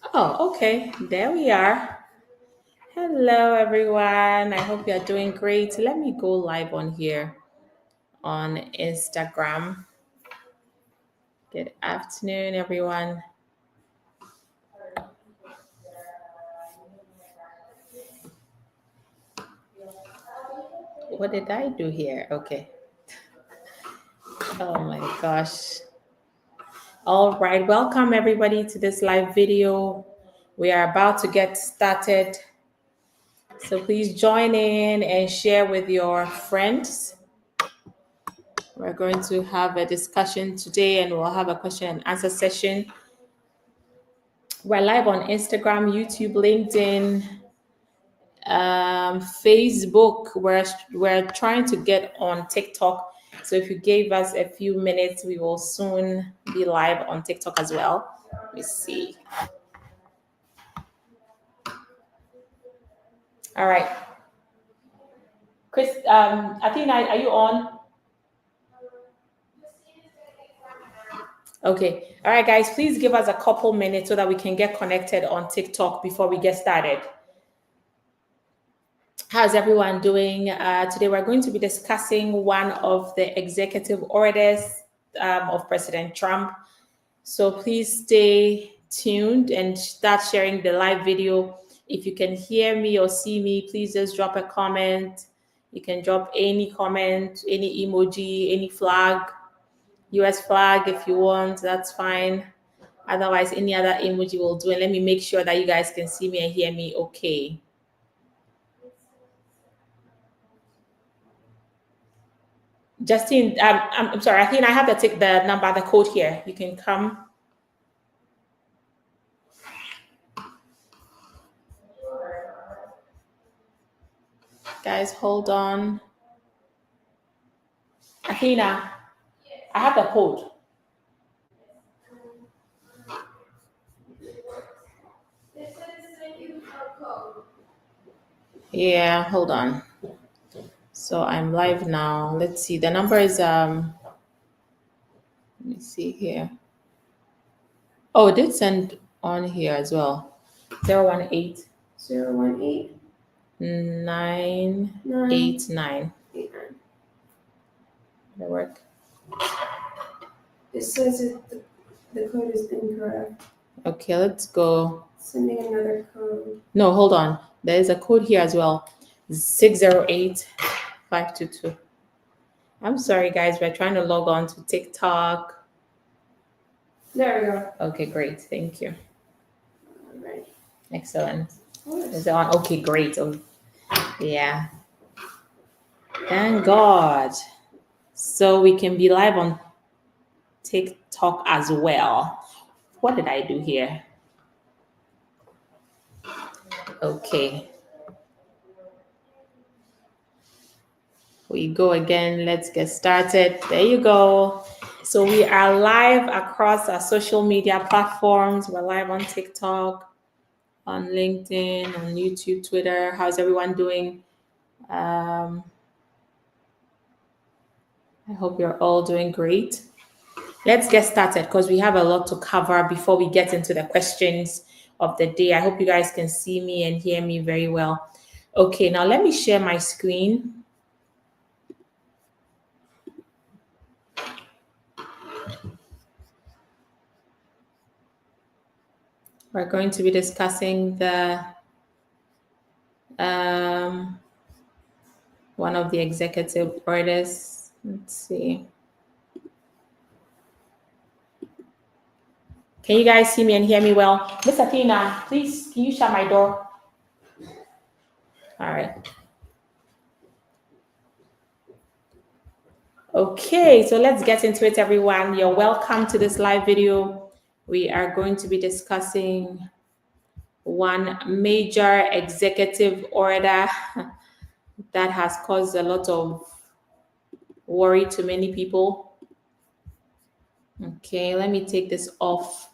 Oh, okay. There we are. Hello, everyone. I hope you're doing great. Let me go live on here on Instagram. Good afternoon, everyone. What did I do here? Okay. Oh my gosh. All right. Welcome, everybody, to this live video. We are about to get started. So please join in and share with your friends. We're going to have a discussion today and we'll have a question and answer session. We're live on Instagram, YouTube, LinkedIn, Facebook. We're trying to get on TikTok. So if you gave us a few minutes, we will soon be live on TikTok as well. Let me see. All right. Chris, Athena, are you on? Okay. All right, guys, please give us a couple minutes so that we can get connected on TikTok before we get started. How's everyone doing? Today we're going to be discussing one of the executive orders of President Trump. So please stay tuned and start sharing the live video. If you can hear me or see me, please just drop a comment. You can drop any comment, any emoji, any flag, US flag if you want, that's fine. Otherwise, any other emoji will do. And let me make sure that you guys can see me and hear me okay. Justine, I'm sorry. I think I have to take the number, the code here. You can come. Guys, hold on. Athena, I have the code. Yeah, hold on. So I'm live now. Let's see. The number is let me see here. Oh, it did send on here as well. 018 018 989. 89. That work? It says the code is incorrect. Okay, let's go. Sending another code. No, hold on. There is a code here as well. 608522. I'm sorry, guys. We're trying to log on to TikTok. There we go. Okay, great. Thank you. All right. Excellent. Is it on? Okay, great. Oh, yeah. Thank God. So we can be live on TikTok as well. What did I do here? Okay. We go again. Let's get started. There you go. So we are live across our social media platforms. We're live on TikTok, on LinkedIn, on YouTube, Twitter. How's everyone doing? I hope you're all doing great. Let's get started because we have a lot to cover before we get into the questions of the day. I hope you guys can see me and hear me very well. Okay, now let me share my screen. We're going to be discussing the one of the executive orders. Let's see. Can you guys see me and hear me well? Miss Athena, please, can you shut my door? All right. Okay, so let's get into it, everyone. You're welcome to this live video. We are going to be discussing one major executive order that has caused a lot of worry to many people. Okay, let me take this off.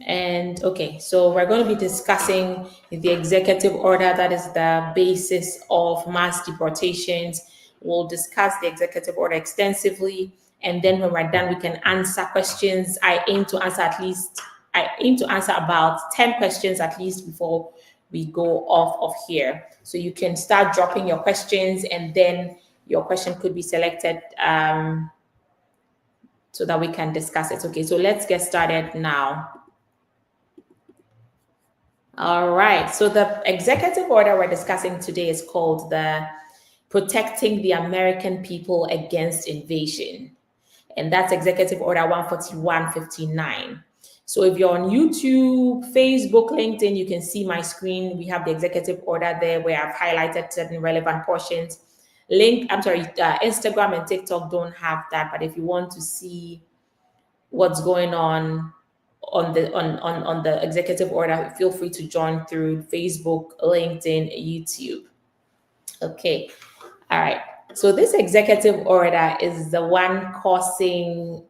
And okay, so we're going to be discussing the executive order that is the basis of mass deportations. We'll discuss the executive order extensively. And then when we're done, we can answer questions. I aim to answer at least I aim to answer about 10 questions at least before we go off of here. So you can start dropping your questions, and then your question could be selected so that we can discuss it. Okay, so let's get started now. All right, so the executive order we're discussing today is called the Protecting the American People Against Invasion. And that's Executive Order 14159. So if you're on YouTube, Facebook, LinkedIn, you can see my screen. We have the executive order there where I've highlighted certain relevant portions. Instagram and TikTok don't have that, but if you want to see what's going on the executive order, feel free to join through Facebook, LinkedIn, YouTube. Okay. All right. So this executive order is the one causing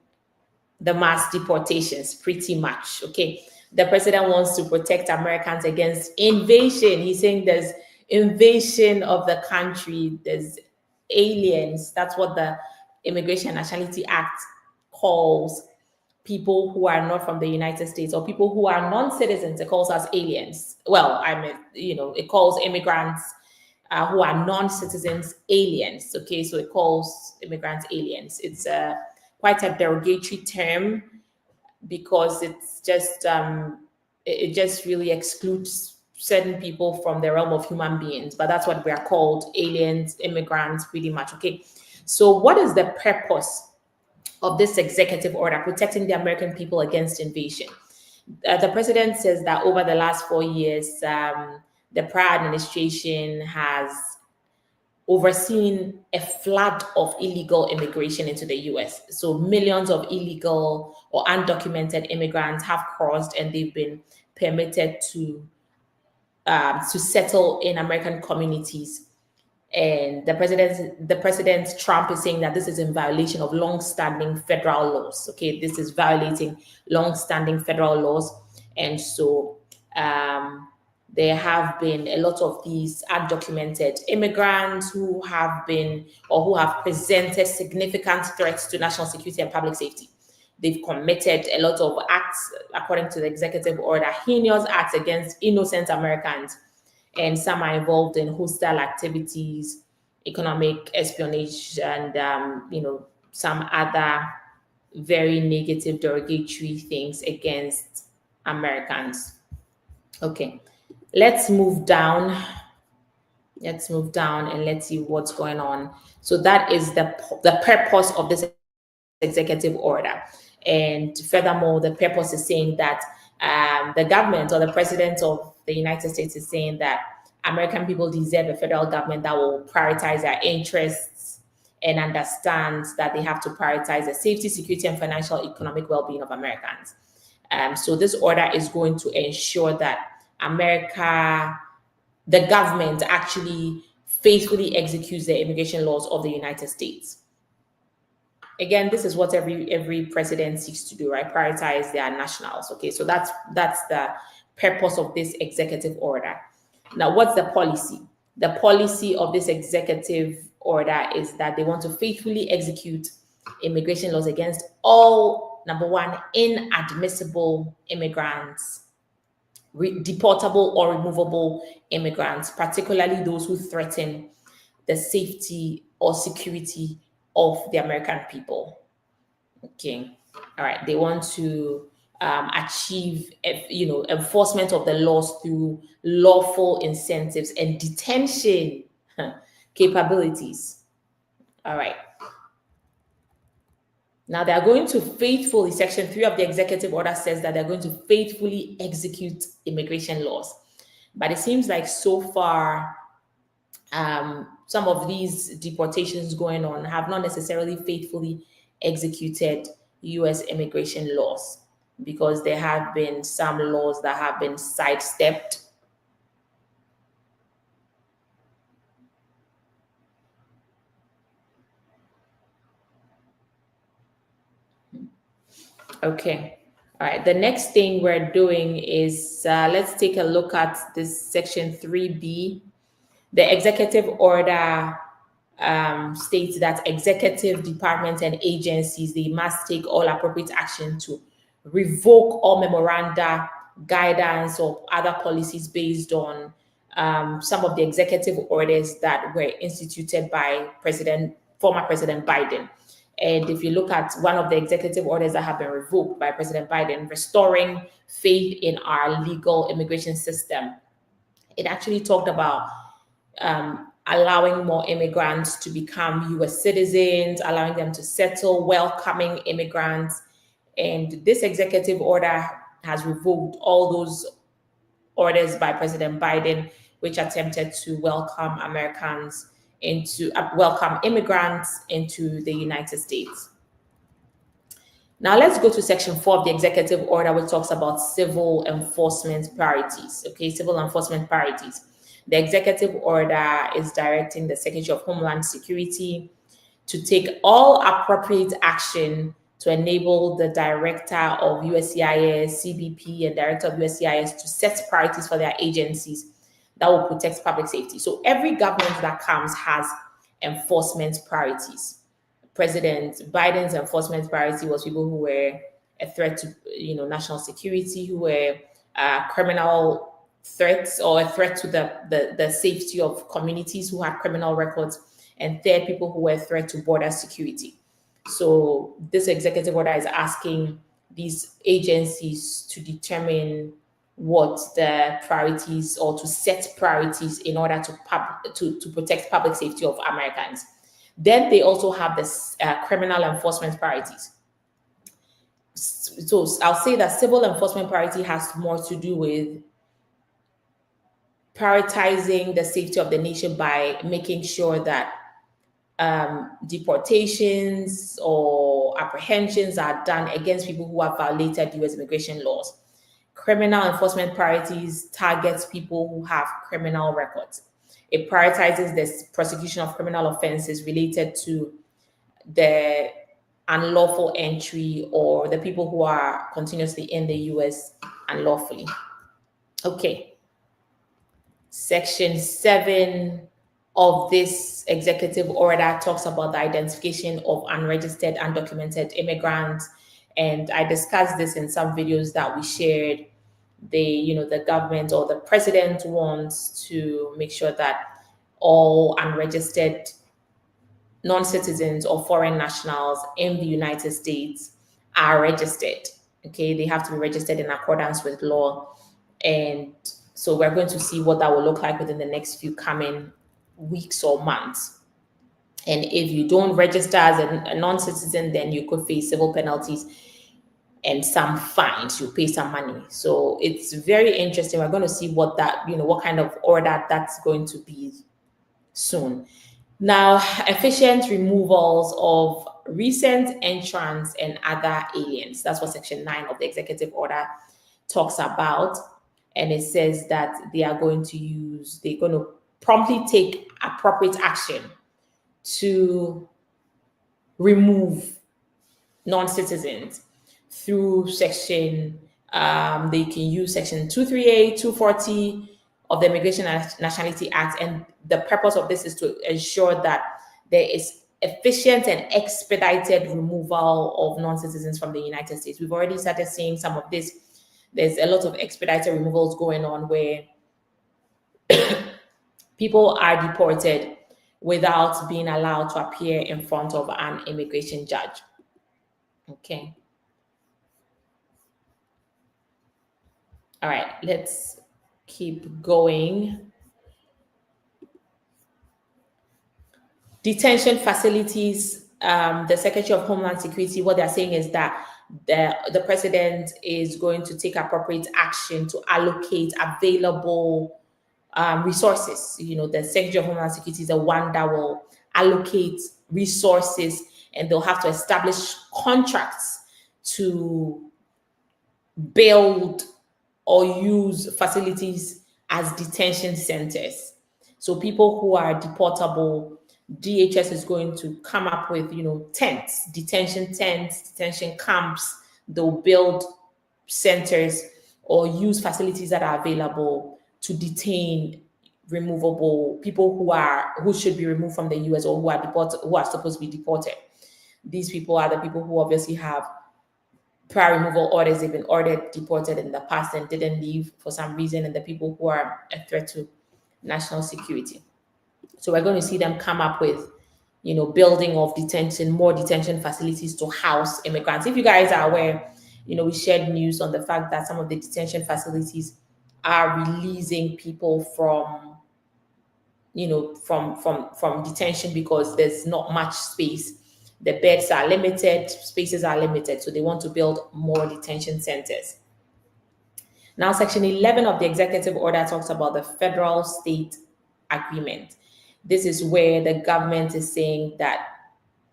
the mass deportations, pretty much. Okay. The president wants to protect Americans against invasion. He's saying there's invasion of the country, there's aliens. That's what the Immigration and Nationality Act calls people who are not from the United States, or people who are non-citizens. It calls us aliens. Well, it calls immigrants who are non-citizens aliens. Okay, so it calls immigrants aliens. It's quite a derogatory term because it's just it just really excludes certain people from the realm of human beings. But that's what we are called: aliens, immigrants, pretty much. Okay, so what is the purpose of this executive order protecting the American people against invasion? The president says that over the last 4 years, the prior administration has overseen a flood of illegal immigration into the US. So millions of illegal or undocumented immigrants have crossed, and they've been permitted to settle in American communities. And the president Trump is saying that this is in violation of long-standing federal laws. Okay, this is violating long-standing federal laws, and so there have been a lot of these undocumented immigrants who have been or who have presented significant threats to national security and public safety. They've committed a lot of acts, according to the executive order, heinous acts against innocent Americans, and some are involved in hostile activities, economic espionage, and some other very negative, derogatory things against Americans. Okay, let's move down. Let's move down and let's see what's going on. So that is the purpose of this executive order. And furthermore, the purpose is saying that the government, or the president of the United States, is saying that American people deserve a federal government that will prioritize their interests and understands that they have to prioritize the safety, security, and financial economic well-being of Americans. So this order is going to ensure that the government actually faithfully executes the immigration laws of the United States. Again, this is what every president seeks to do, right? Prioritize their nationals. Okay, so that's the purpose of this executive order. Now, what's the policy? The policy of this executive order is that they want to faithfully execute immigration laws against all, number one, inadmissible immigrants, deportable or removable immigrants, particularly those who threaten the safety or security of the American people. Okay, all right. They want to achieve, enforcement of the laws through lawful incentives and detention capabilities. All right. Now they are going to faithfully, Section 3 of the executive order says that they're going to faithfully execute immigration laws. But it seems like so far, some of these deportations going on have not necessarily faithfully executed US immigration laws, because there have been some laws that have been sidestepped. Okay. All right. The next thing we're doing is let's take a look at this Section 3B. The executive order states that executive departments and agencies, they must take all appropriate action to revoke all memoranda, guidance, or other policies based on some of the executive orders that were instituted by former President Biden. And if you look at one of the executive orders that have been revoked by President Biden, restoring faith in our legal immigration system, it actually talked about allowing more immigrants to become US citizens, allowing them to settle, welcoming immigrants. And this executive order has revoked all those orders by President Biden, which attempted to welcome welcome immigrants into the United States. Now let's go to section 4 of the executive order, which talks about civil enforcement priorities. Okay, civil enforcement priorities. The executive order is directing the Secretary of Homeland Security to take all appropriate action to enable the Director of USCIS, CBP, and Director of USCIS to set priorities for their agencies that will protect public safety. So every government that comes has enforcement priorities. President Biden's enforcement priority was people who were a threat to national security, who were criminal threats or a threat to the safety of communities who had criminal records, and third, people who were a threat to border security. So this executive order is asking these agencies to determine what the priorities or to set priorities in order to protect public safety of Americans. Then they also have this criminal enforcement priorities. So I'll say that civil enforcement priority has more to do with prioritizing the safety of the nation by making sure that deportations or apprehensions are done against people who have violated US immigration laws. Criminal enforcement priorities targets people who have criminal records. It prioritizes the prosecution of criminal offenses related to the unlawful entry or the people who are continuously in the US unlawfully. Okay. Section 7 of this executive order talks about the identification of unregistered, undocumented immigrants. And I discussed this in some videos that we shared. The government or the president wants to make sure that all unregistered non-citizens or foreign nationals in the United States are registered. Okay, they have to be registered in accordance with law. And so we're going to see what that will look like within the next few coming weeks or months. And if you don't register as a non-citizen, then you could face civil penalties and some fines. You pay some money. So it's very interesting. We're going to see what kind of order that's going to be soon. Now, efficient removals of recent entrants and other aliens. That's what section 9 of the executive order talks about. And it says that they're going to promptly take appropriate action to remove non-citizens through section, they can use section 238, 240 of the Immigration and Nationality Act. And the purpose of this is to ensure that there is efficient and expedited removal of non-citizens from the United States. We've already started seeing some of this. There's a lot of expedited removals going on where people are deported without being allowed to appear in front of an immigration judge. Okay. All right, let's keep going. Detention facilities, the Secretary of Homeland Security, what they're saying is that the president is going to take appropriate action to allocate available resources. The Secretary of Homeland Security is the one that will allocate resources, and they'll have to establish contracts to build or use facilities as detention centers. So people who are deportable, DHS is going to come up with, tents, detention camps. They'll build centers or use facilities that are available to detain removable people who should be removed from the US or who are supposed to be deported. These people are the people who obviously have prior removal orders, they've been ordered deported in the past and didn't leave for some reason, and the people who are a threat to national security. So we're going to see them come up with, building of detention, more detention facilities to house immigrants. If you guys are aware, we shared news on the fact that some of the detention facilities are releasing people from, from detention because there's not much space. The beds are limited, spaces are limited, so they want to build more detention centers. Now, Section 11 of the executive order talks about the federal state agreement. This is where the government is saying that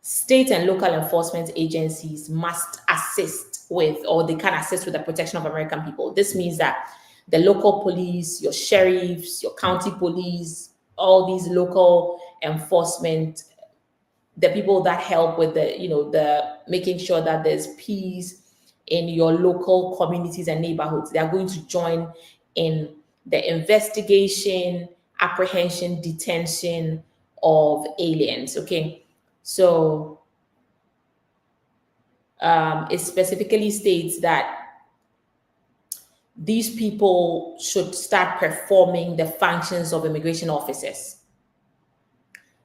state and local enforcement agencies must assist with, or they can assist with, the protection of American people. This means that the local police, your sheriffs, your county police, all these local enforcement, the people that help with the making sure that there's peace in your local communities and neighborhoods, they are going to join in the investigation, apprehension, detention of aliens. Okay, so it specifically states that these people should start performing the functions of immigration officers.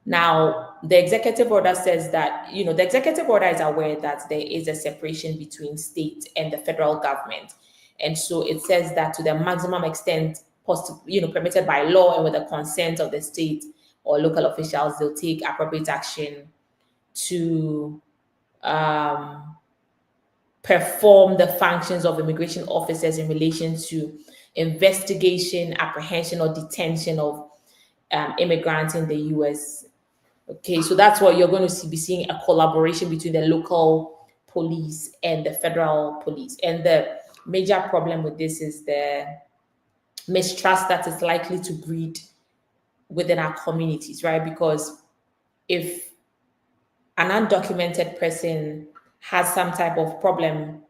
Now, the executive order says that, the executive order is aware that there is a separation between state and the federal government. And so it says that to the maximum extent possible, permitted by law and with the consent of the state or local officials, they'll take appropriate action to perform the functions of immigration officers in relation to investigation, apprehension, or detention of immigrants in the U.S. Okay, so that's what you're going to be seeing, a collaboration between the local police and the federal police. And the major problem with this is the mistrust that is likely to breed within our communities, right? Because if an undocumented person has some type of problem,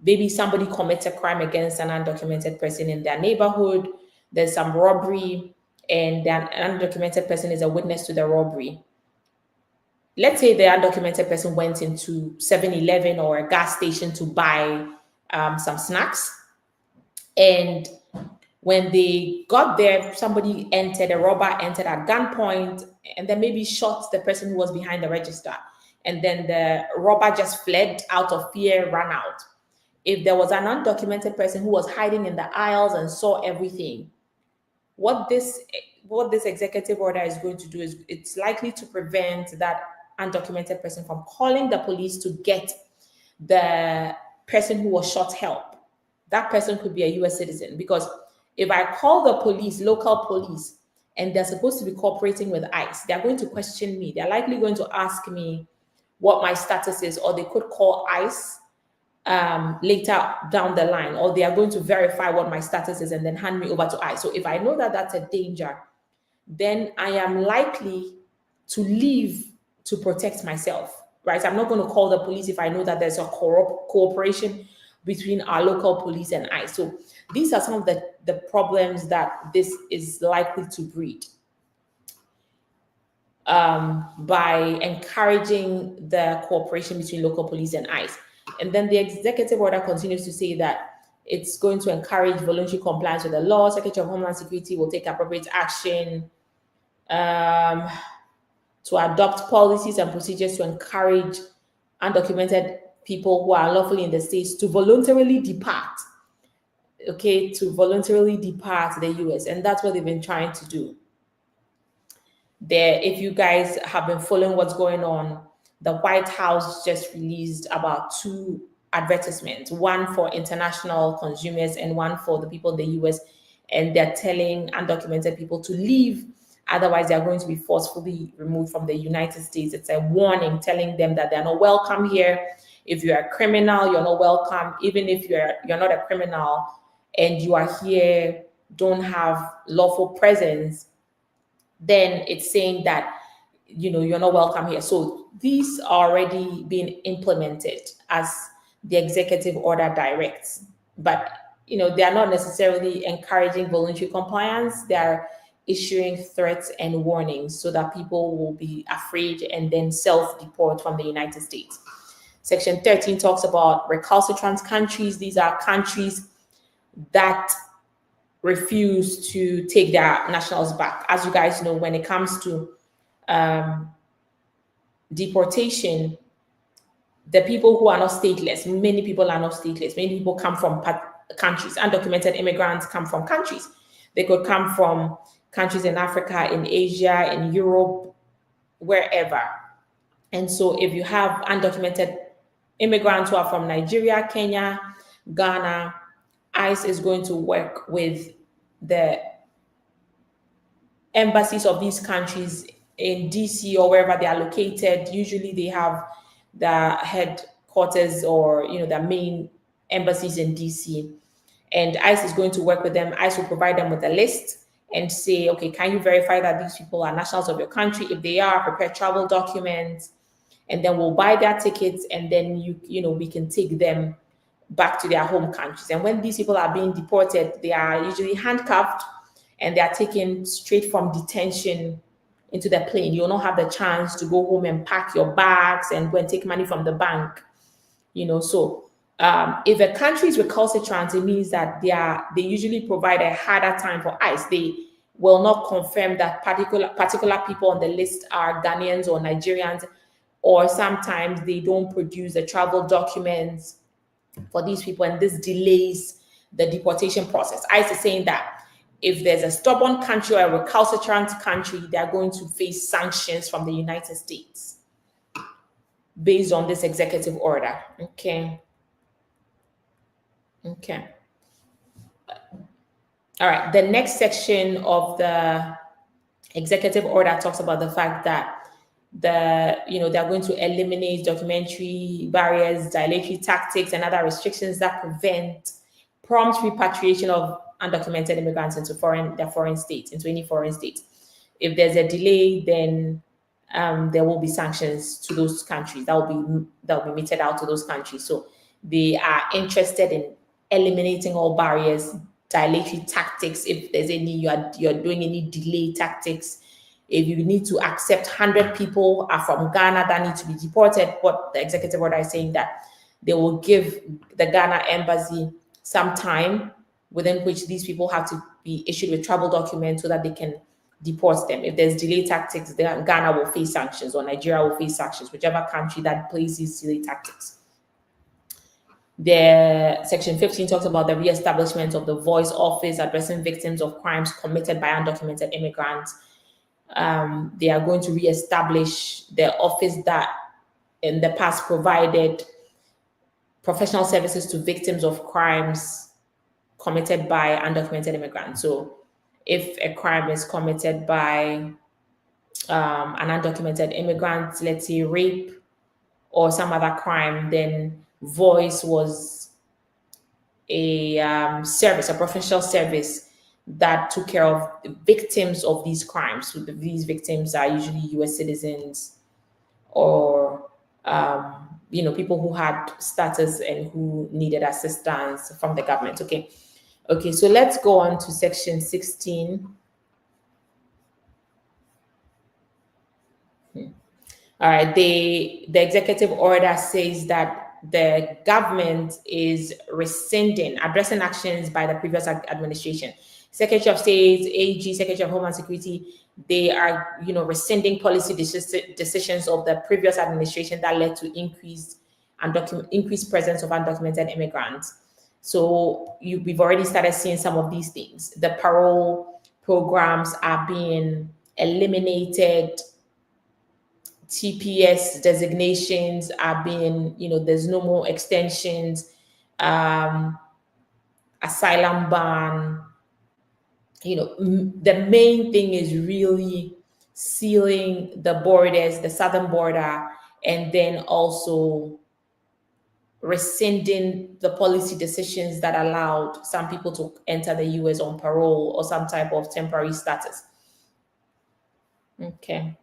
maybe somebody commits a crime against an undocumented person in their neighborhood, there's some robbery, and an undocumented person is a witness to the robbery. Let's say the undocumented person went into 7-Eleven or a gas station to buy some snacks. And when they got there, somebody entered, a robber entered at gunpoint, and then maybe shot the person who was behind the register. And then the robber just fled out of fear, ran out. If there was an undocumented person who was hiding in the aisles and saw everything, what this executive order is going to do is it's likely to prevent that undocumented person from calling the police to get the person who was shot help. That person could be a US citizen, because if I call the police, local police, and they're supposed to be cooperating with ICE, they're going to question me. They're likely going to ask me what my status is, or they could call ICE later down the line, or they are going to verify what my status is and then hand me over to ICE. So if I know that that's a danger, then I am likely to leave to protect myself, right? I'm not going to call the police if I know that there's a cooperation between our local police and ICE. So these are some of the problems that this is likely to breed by encouraging the cooperation between local police and ICE. And then the executive order continues to say that it's going to encourage voluntary compliance with the law. Secretary of Homeland Security will take appropriate action to adopt policies and procedures to encourage undocumented people who are lawfully in the States to voluntarily depart, to voluntarily depart the US. And that's what they've been trying to do. There, if you guys have been following what's going on, the White House just released about 2 advertisements, one for international consumers and one for the people in the US. And they're telling undocumented people to leave. Otherwise, they're going to be forcefully removed from the United States. It's a warning telling them that they're not welcome here. If you're a criminal, you're not welcome. Even if you're not a criminal and you are here, don't have lawful presence, then it's saying that you're not welcome here. So these are already being implemented as the executive order directs. But they are not necessarily encouraging voluntary compliance. They are issuing threats and warnings so that people will be afraid and then self-deport from the United States. Section 13 talks about recalcitrant countries. These are countries that refuse to take their nationals back. As you guys know, when it comes to deportation, the people who are not stateless, many people are not stateless. Many people come from countries. Undocumented immigrants come from countries. They could come from countries in Africa, in Asia, in Europe, wherever. And so if you have undocumented immigrants who are from Nigeria, Kenya, Ghana, ICE is going to work with the embassies of these countries in DC or wherever they are located. Usually they have the headquarters or the main embassies in DC. And ICE is going to work with them. ICE will provide them with a list and say, okay, can you verify that these people are nationals of your country? If they are, prepare travel documents, and then we'll buy their tickets, and then we can take them back to their home countries. And when these people are being deported, they are usually handcuffed and they are taken straight from detention into the plane. You'll not have the chance to go home and pack your bags and go and take money from the bank. So if a country is recalcitrant, it means that they usually provide a harder time for ICE. They will not confirm that particular people on the list are Ghanaians or Nigerians, or sometimes they don't produce the travel documents for these people, and this delays the deportation process. ICE is saying that if there's a stubborn country or a recalcitrant country, they are going to face sanctions from the United States based on this executive order. Okay. All right. The next section of the executive order talks about the fact that they're going to eliminate documentary barriers, dilatory tactics, and other restrictions that prevent prompt repatriation of undocumented immigrants into any foreign state. If there's a delay, then there will be sanctions to those countries. That will be meted out to those countries. So they are interested in eliminating all barriers, dilatory tactics. If there's any, you're doing any delay tactics. If you need to accept 100 people are from Ghana that need to be deported, what the executive order is saying that they will give the Ghana embassy some time within which these people have to be issued with travel documents so that they can deport them. If there's delay tactics, then Ghana will face sanctions or Nigeria will face sanctions, whichever country that plays these delay tactics. The Section 15 talks about the reestablishment of the Voice Office addressing victims of crimes committed by undocumented immigrants. They are going to reestablish the office that in the past provided professional services to victims of crimes committed by undocumented immigrants. So if a crime is committed by an undocumented immigrant, let's say rape or some other crime, then Voice was a service, a professional service that took care of victims of these crimes. So these victims are usually US citizens or people who had status and who needed assistance from the government. Okay, so let's go on to Section 16. All right, the executive order says that the government is rescinding, addressing actions by the previous administration. Secretary of State, AG, Secretary of Homeland Security, they are, rescinding policy decisions of the previous administration that led to increased presence of undocumented immigrants. So we've already started seeing some of these things. The parole programs are being eliminated. TPS designations are being, there's no more extensions, asylum ban. The main thing is really sealing the borders, the southern border, and then also rescinding the policy decisions that allowed some people to enter the US on parole or some type of temporary status. Okay.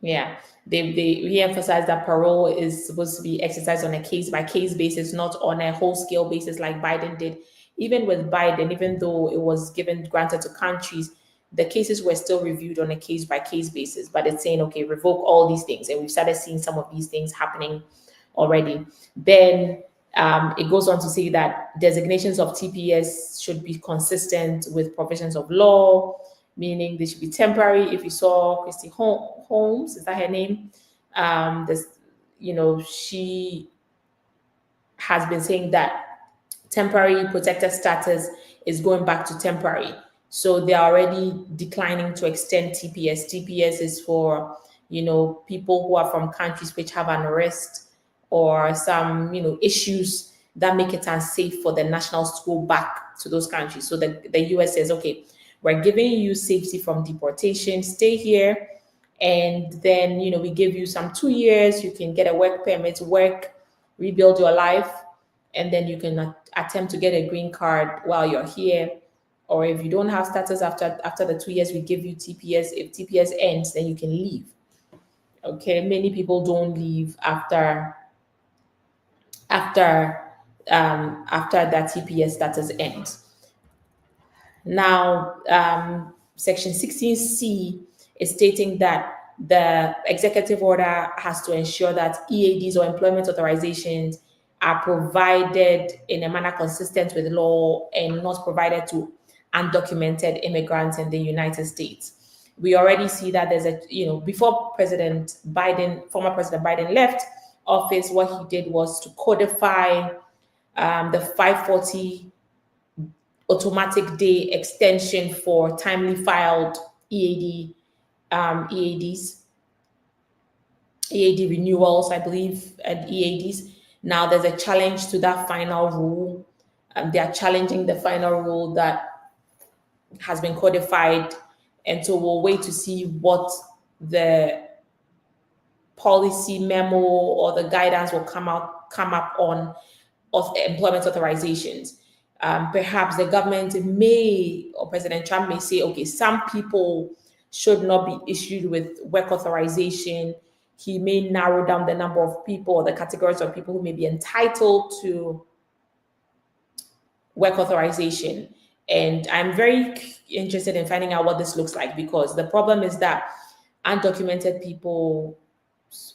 Yeah, they re-emphasize that parole is supposed to be exercised on a case-by-case basis, not on a whole-scale basis like Biden did. Even with Biden, even though it was granted to countries, the cases were still reviewed on a case by case basis, but it's saying, okay, revoke all these things. And we've started seeing some of these things happening already. Then it goes on to say that designations of TPS should be consistent with provisions of law, meaning they should be temporary. If you saw Christy Holmes, is that her name? She has been saying that temporary protected status is going back to temporary. So they are already declining to extend TPS. TPS is for, people who are from countries which have unrest or some, issues that make it unsafe for the nationals to go back to those countries. So the US says, okay, we're giving you safety from deportation, stay here. And then, we give you some 2 years, you can get a work permit, work, rebuild your life, and then you can attempt to get a green card while you're here. Or if you don't have status after the 2 years, we give you TPS. If TPS ends, then you can leave. Okay, many people don't leave after that TPS status ends. Now, Section 16C is stating that the executive order has to ensure that EADs or employment authorizations are provided in a manner consistent with law and not provided to undocumented immigrants in the United States. We already see that there's before former President Biden left office, what he did was to codify the 540 automatic day extension for timely filed EADs, EAD renewals, I believe, and EADs. Now there's a challenge to that final rule. They are challenging the final rule that has been codified, and so we'll wait to see what the policy memo or the guidance will come up on of employment authorizations. Perhaps the government may, or President Trump may say, okay, some people should not be issued with work authorization. He may narrow down the number of people or the categories of people who may be entitled to work authorization. And I'm very interested in finding out what this looks like, because the problem is that undocumented people,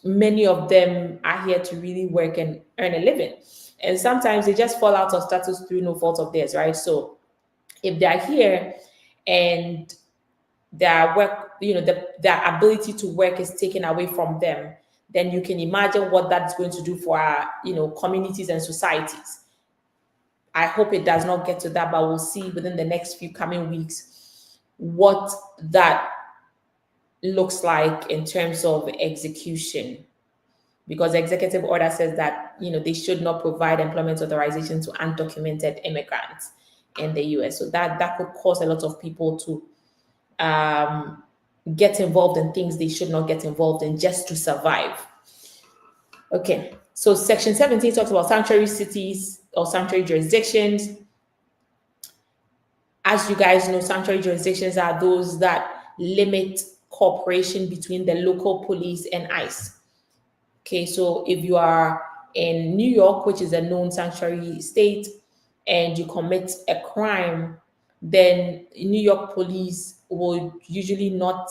many of them are here to really work and earn a living. And sometimes they just fall out of status through no fault of theirs, right? So if they're here and their work, their ability to work is taken away from them, then you can imagine what that's going to do for our, communities and societies. I hope it does not get to that, but we'll see within the next few coming weeks what that looks like in terms of execution. Because the executive order says that, they should not provide employment authorization to undocumented immigrants in the US. So that could cause a lot of people to get involved in things they should not get involved in just to survive. Okay, so Section 17 talks about sanctuary cities or sanctuary jurisdictions. As you guys know, sanctuary jurisdictions are those that limit cooperation between the local police and ICE. Okay, so if you are in New York, which is a known sanctuary state, and you commit a crime, then New York police will usually not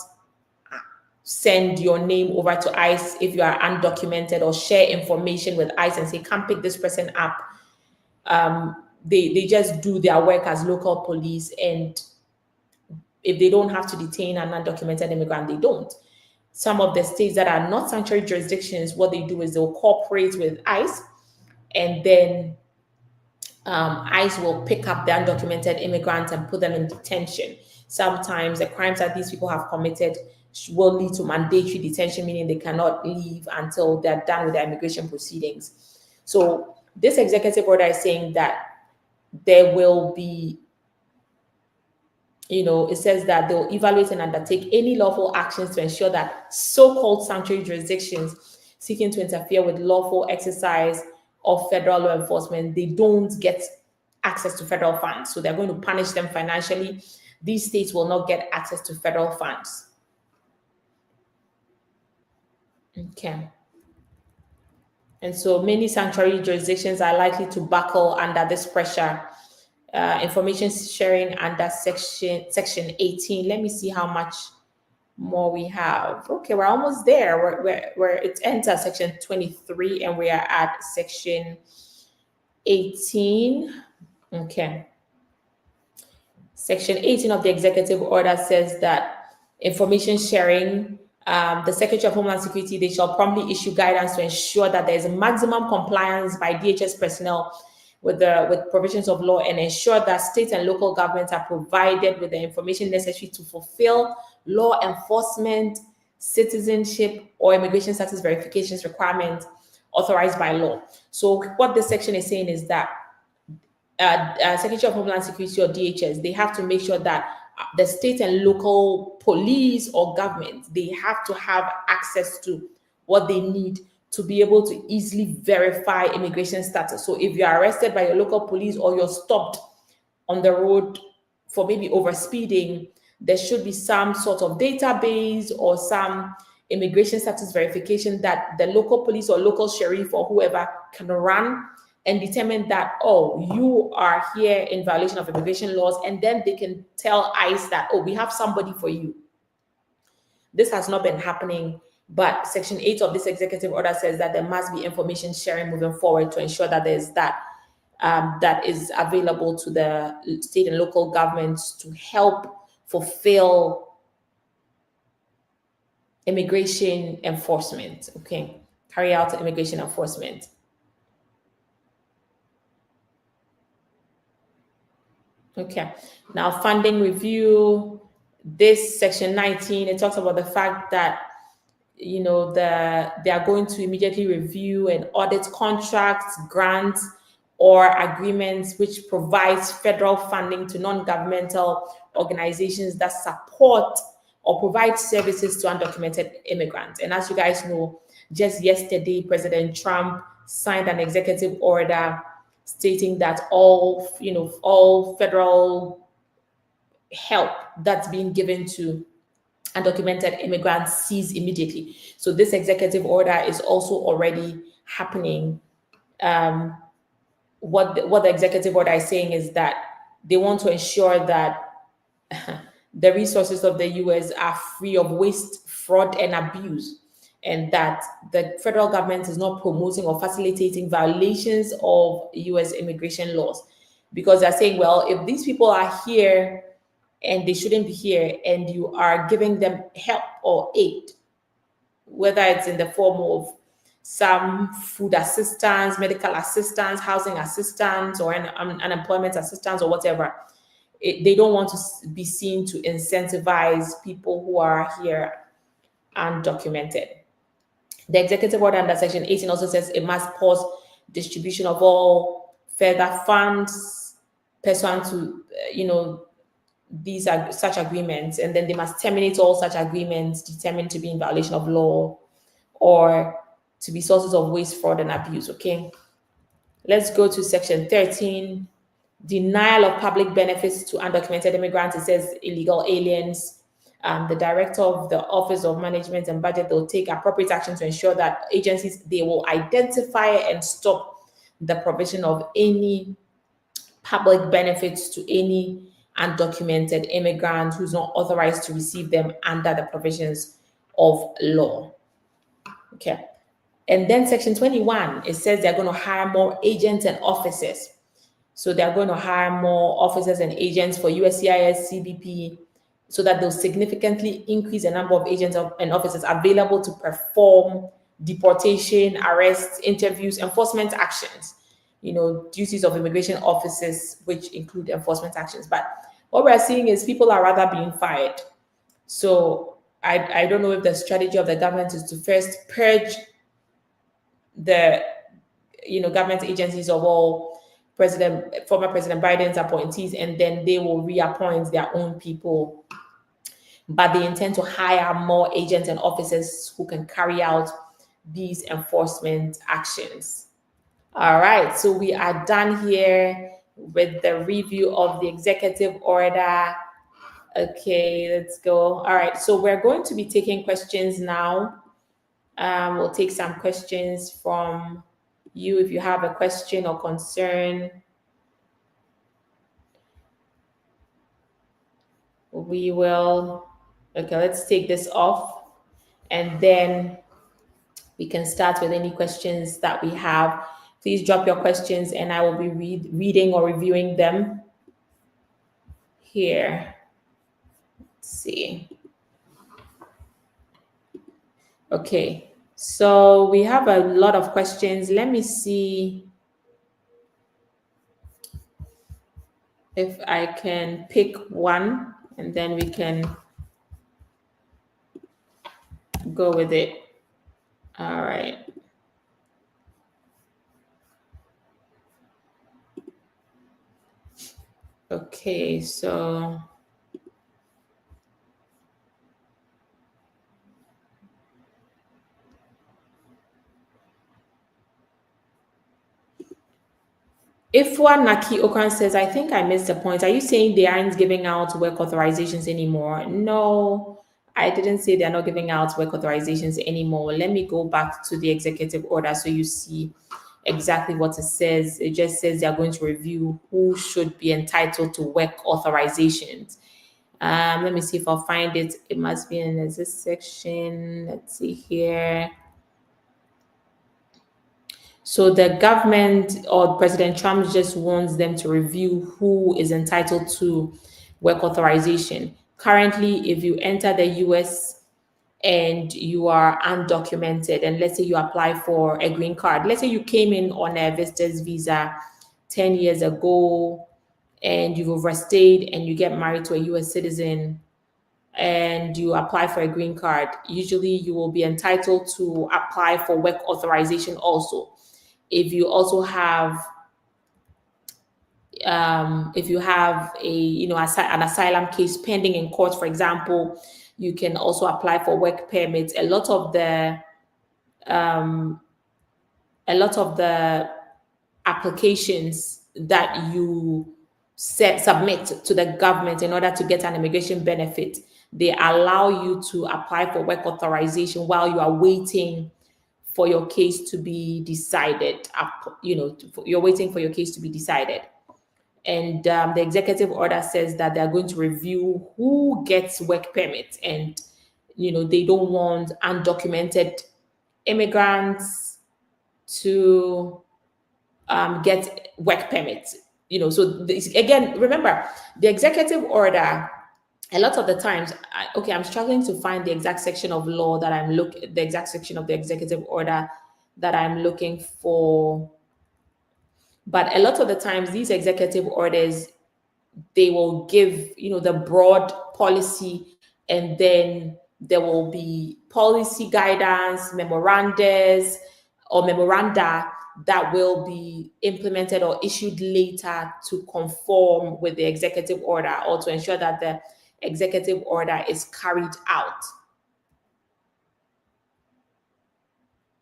send your name over to ICE if you are undocumented, or share information with ICE and say, come pick this person up. They just do their work as local police, and if they don't have to detain an undocumented immigrant, they don't. Some of the states that are not sanctuary jurisdictions, what they do is they'll cooperate with ICE, and then ICE will pick up the undocumented immigrants and put them in detention. Sometimes the crimes that these people have committed will lead to mandatory detention, meaning they cannot leave until they're done with their immigration proceedings. So this executive order is saying that there will be, it says that they'll evaluate and undertake any lawful actions to ensure that so-called sanctuary jurisdictions seeking to interfere with lawful exercise of federal law enforcement, they don't get access to federal funds. So they're going to punish them financially. These states will not get access to federal funds. Okay. And so many sanctuary jurisdictions are likely to buckle under this pressure information sharing under section 18. Let me see how much more we have. Okay, we're almost there. Where it ends at section 23 and we are at section 18. Okay. Section 18 of the executive order says that information sharing, the Secretary of Homeland Security, they shall promptly issue guidance to ensure that there is maximum compliance by DHS personnel with provisions of law, and ensure that state and local governments are provided with the information necessary to fulfill law enforcement, citizenship, or immigration status verifications requirements authorized by law. So what this section is saying is that Secretary of Homeland Security or DHS, they have to make sure that the state and local police or government, they have to have access to what they need to be able to easily verify immigration status. So if you're arrested by your local police or you're stopped on the road for maybe overspeeding, there should be some sort of database or some immigration status verification that the local police or local sheriff or whoever can run and determine that, oh, you are here in violation of immigration laws, and then they can tell ICE that, oh, we have somebody for you. This has not been happening, but Section 8 of this executive order says that there must be information sharing moving forward to ensure that there's that is available to the state and local governments to help fulfill immigration enforcement, okay? Carry out immigration enforcement. Okay, now funding review, this section 19, it talks about the fact that, you know, they are going to immediately review and audit contracts, grants, or agreements which provides federal funding to non-governmental organizations that support or provide services to undocumented immigrants. And as you guys know, just yesterday, President Trump signed an executive order stating that all federal help that's being given to undocumented immigrants cease immediately. So this executive order is also already happening. What the executive order is saying is that they want to ensure that the resources of the US are free of waste, fraud, and abuse, and that the federal government is not promoting or facilitating violations of US immigration laws. Because they're saying, well, if these people are here and they shouldn't be here, and you are giving them help or aid, whether it's in the form of some food assistance, medical assistance, housing assistance, or an unemployment assistance, or whatever, they don't want to be seen to incentivize people who are here undocumented. The executive order under Section 18 also says it must pause distribution of all further funds pursuant to, these are such agreements, and then they must terminate all such agreements determined to be in violation of law or to be sources of waste, fraud, and abuse. Okay, let's go to Section 13, denial of public benefits to undocumented immigrants. It says illegal aliens. The director of the Office of Management and Budget will take appropriate action to ensure that agencies, they will identify and stop the provision of any public benefits to any undocumented immigrant who's not authorized to receive them under the provisions of law. Okay. And then Section 21, it says they're going to hire more agents and officers. So they're going to hire more officers and agents for USCIS, CBP, so that they'll significantly increase the number of agents and officers available to perform deportation, arrests, interviews, enforcement actions, duties of immigration officers, which include enforcement actions. But what we're seeing is people are rather being fired. So I don't know if the strategy of the government is to first purge the government agencies of all former President Biden's appointees, and then they will reappoint their own people. But they intend to hire more agents and officers who can carry out these enforcement actions. All right, so we are done here with the review of the executive order. Okay, let's go. All right, so we're going to be taking questions now. We'll take some questions from you if you have a question or concern. we will, okay, let's take this off, and then we can start with any questions that we have. Please drop your questions and I will be reading or reviewing them here. Let's see. Okay, so we have a lot of questions. Let me see if I can pick one and then we can go with it. All right. Okay, so if one Naki Okan says, I think I missed the point. Are you saying they aren't giving out work authorizations anymore? No, I didn't say they're not giving out work authorizations anymore. Let me go back to the executive order so you see exactly what it says. It just says they're going to review who should be entitled to work authorizations. Let me see if I'll find it. It must be in this section. Let's see here. So the government or President Trump just wants them to review who is entitled to work authorization. Currently, if you enter the US and you are undocumented, and let's say you apply for a green card, let's say you came in on a visitor's visa 10 years ago and you've overstayed and you get married to a US citizen and you apply for a green card, usually you will be entitled to apply for work authorization also. If you also have if you have an asylum case pending in court, for example, you can also apply for work permits. Um, a lot of the applications that you submit to the government in order to get an immigration benefit, they allow you to apply for work authorization while you are waiting for your case to be decided. You're waiting for your case to be decided. And the executive order says that they're going to review who gets work permits, and they don't want undocumented immigrants to get work permits. So again, remember the executive order. A lot of the times, I'm struggling to find the exact section of law that the exact section of the executive order that I'm looking for. But a lot of the times, these executive orders, they will give, the broad policy, and then there will be policy guidance, memoranda that will be implemented or issued later to conform with the executive order or to ensure that the executive order is carried out.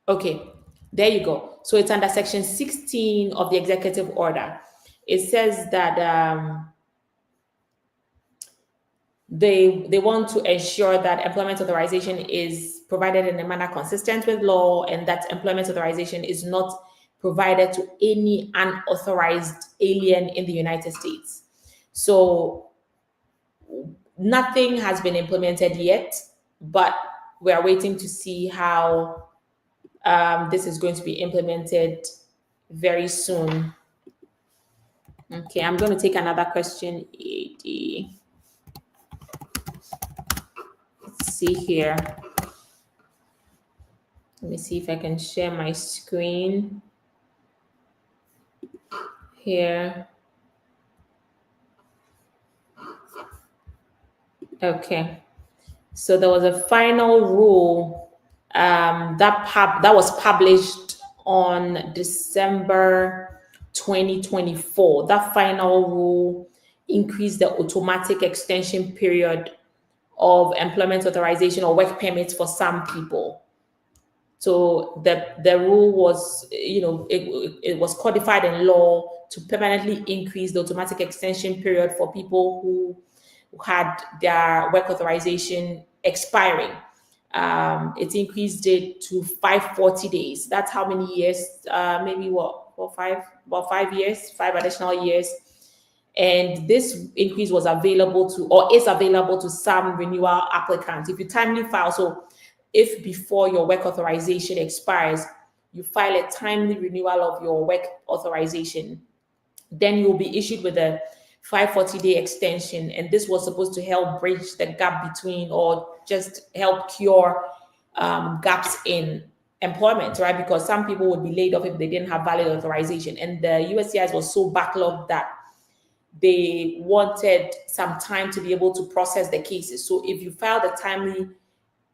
Okay, there you go. So it's under section 16 of the executive order. It says that they want to ensure that employment authorization is provided in a manner consistent with law, and that employment authorization is not provided to any unauthorized alien in the United States. So nothing has been implemented yet, but we are waiting to see how this is going to be implemented very soon. Okay, I'm going to take another question. Let's see here. Let me see if I can share my screen here. Okay. So there was a final rule that was published on December 2024. That final rule increased the automatic extension period of employment authorization or work permits for some people. So the rule was, it was codified in law to permanently increase the automatic extension period for people who had their work authorization expiring. It increased it to 540 days. That's how many years? Maybe about 5 years, 5 additional years. And this increase was available to, or is available to, some renewal applicants. If you timely file, so if before your work authorization expires, you file a timely renewal of your work authorization, then you'll be issued with a 540-day extension. And this was supposed to help bridge the gap between, or just help cure gaps in employment, right? Because some people would be laid off if they didn't have valid authorization. And the USCIS was so backlogged that they wanted some time to be able to process the cases. So if you filed a timely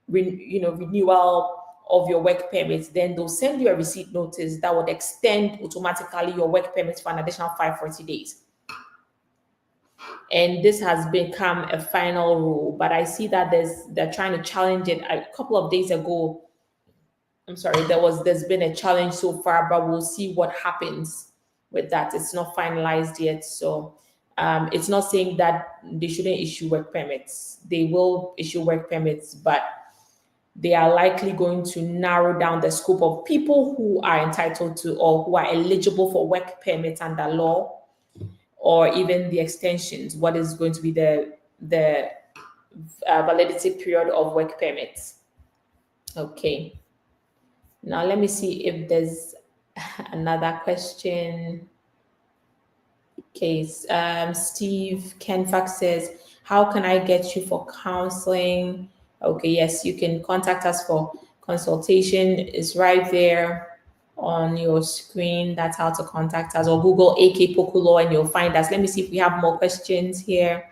renewal of your work permits, then they'll send you a receipt notice that would extend automatically your work permits for an additional 540 days. And this has become a final rule, but I see that they're trying to challenge it. A couple of days ago, there's been a challenge so far, but we'll see what happens with that. It's not finalized yet, so it's not saying that they shouldn't issue work permits. They will issue work permits, but they are likely going to narrow down the scope of people who are entitled to, or who are eligible for work permits under law, or even the extensions. What is going to be the validity period of work permits? Okay. Now let me see if there's another question. Okay, Steve Kenfax says, how can I get you for counseling? Okay, yes, you can contact us for consultation. It's right there on your screen. That's how to contact us, or Google AK Poku Law and you'll find us. Let me see if we have more questions here.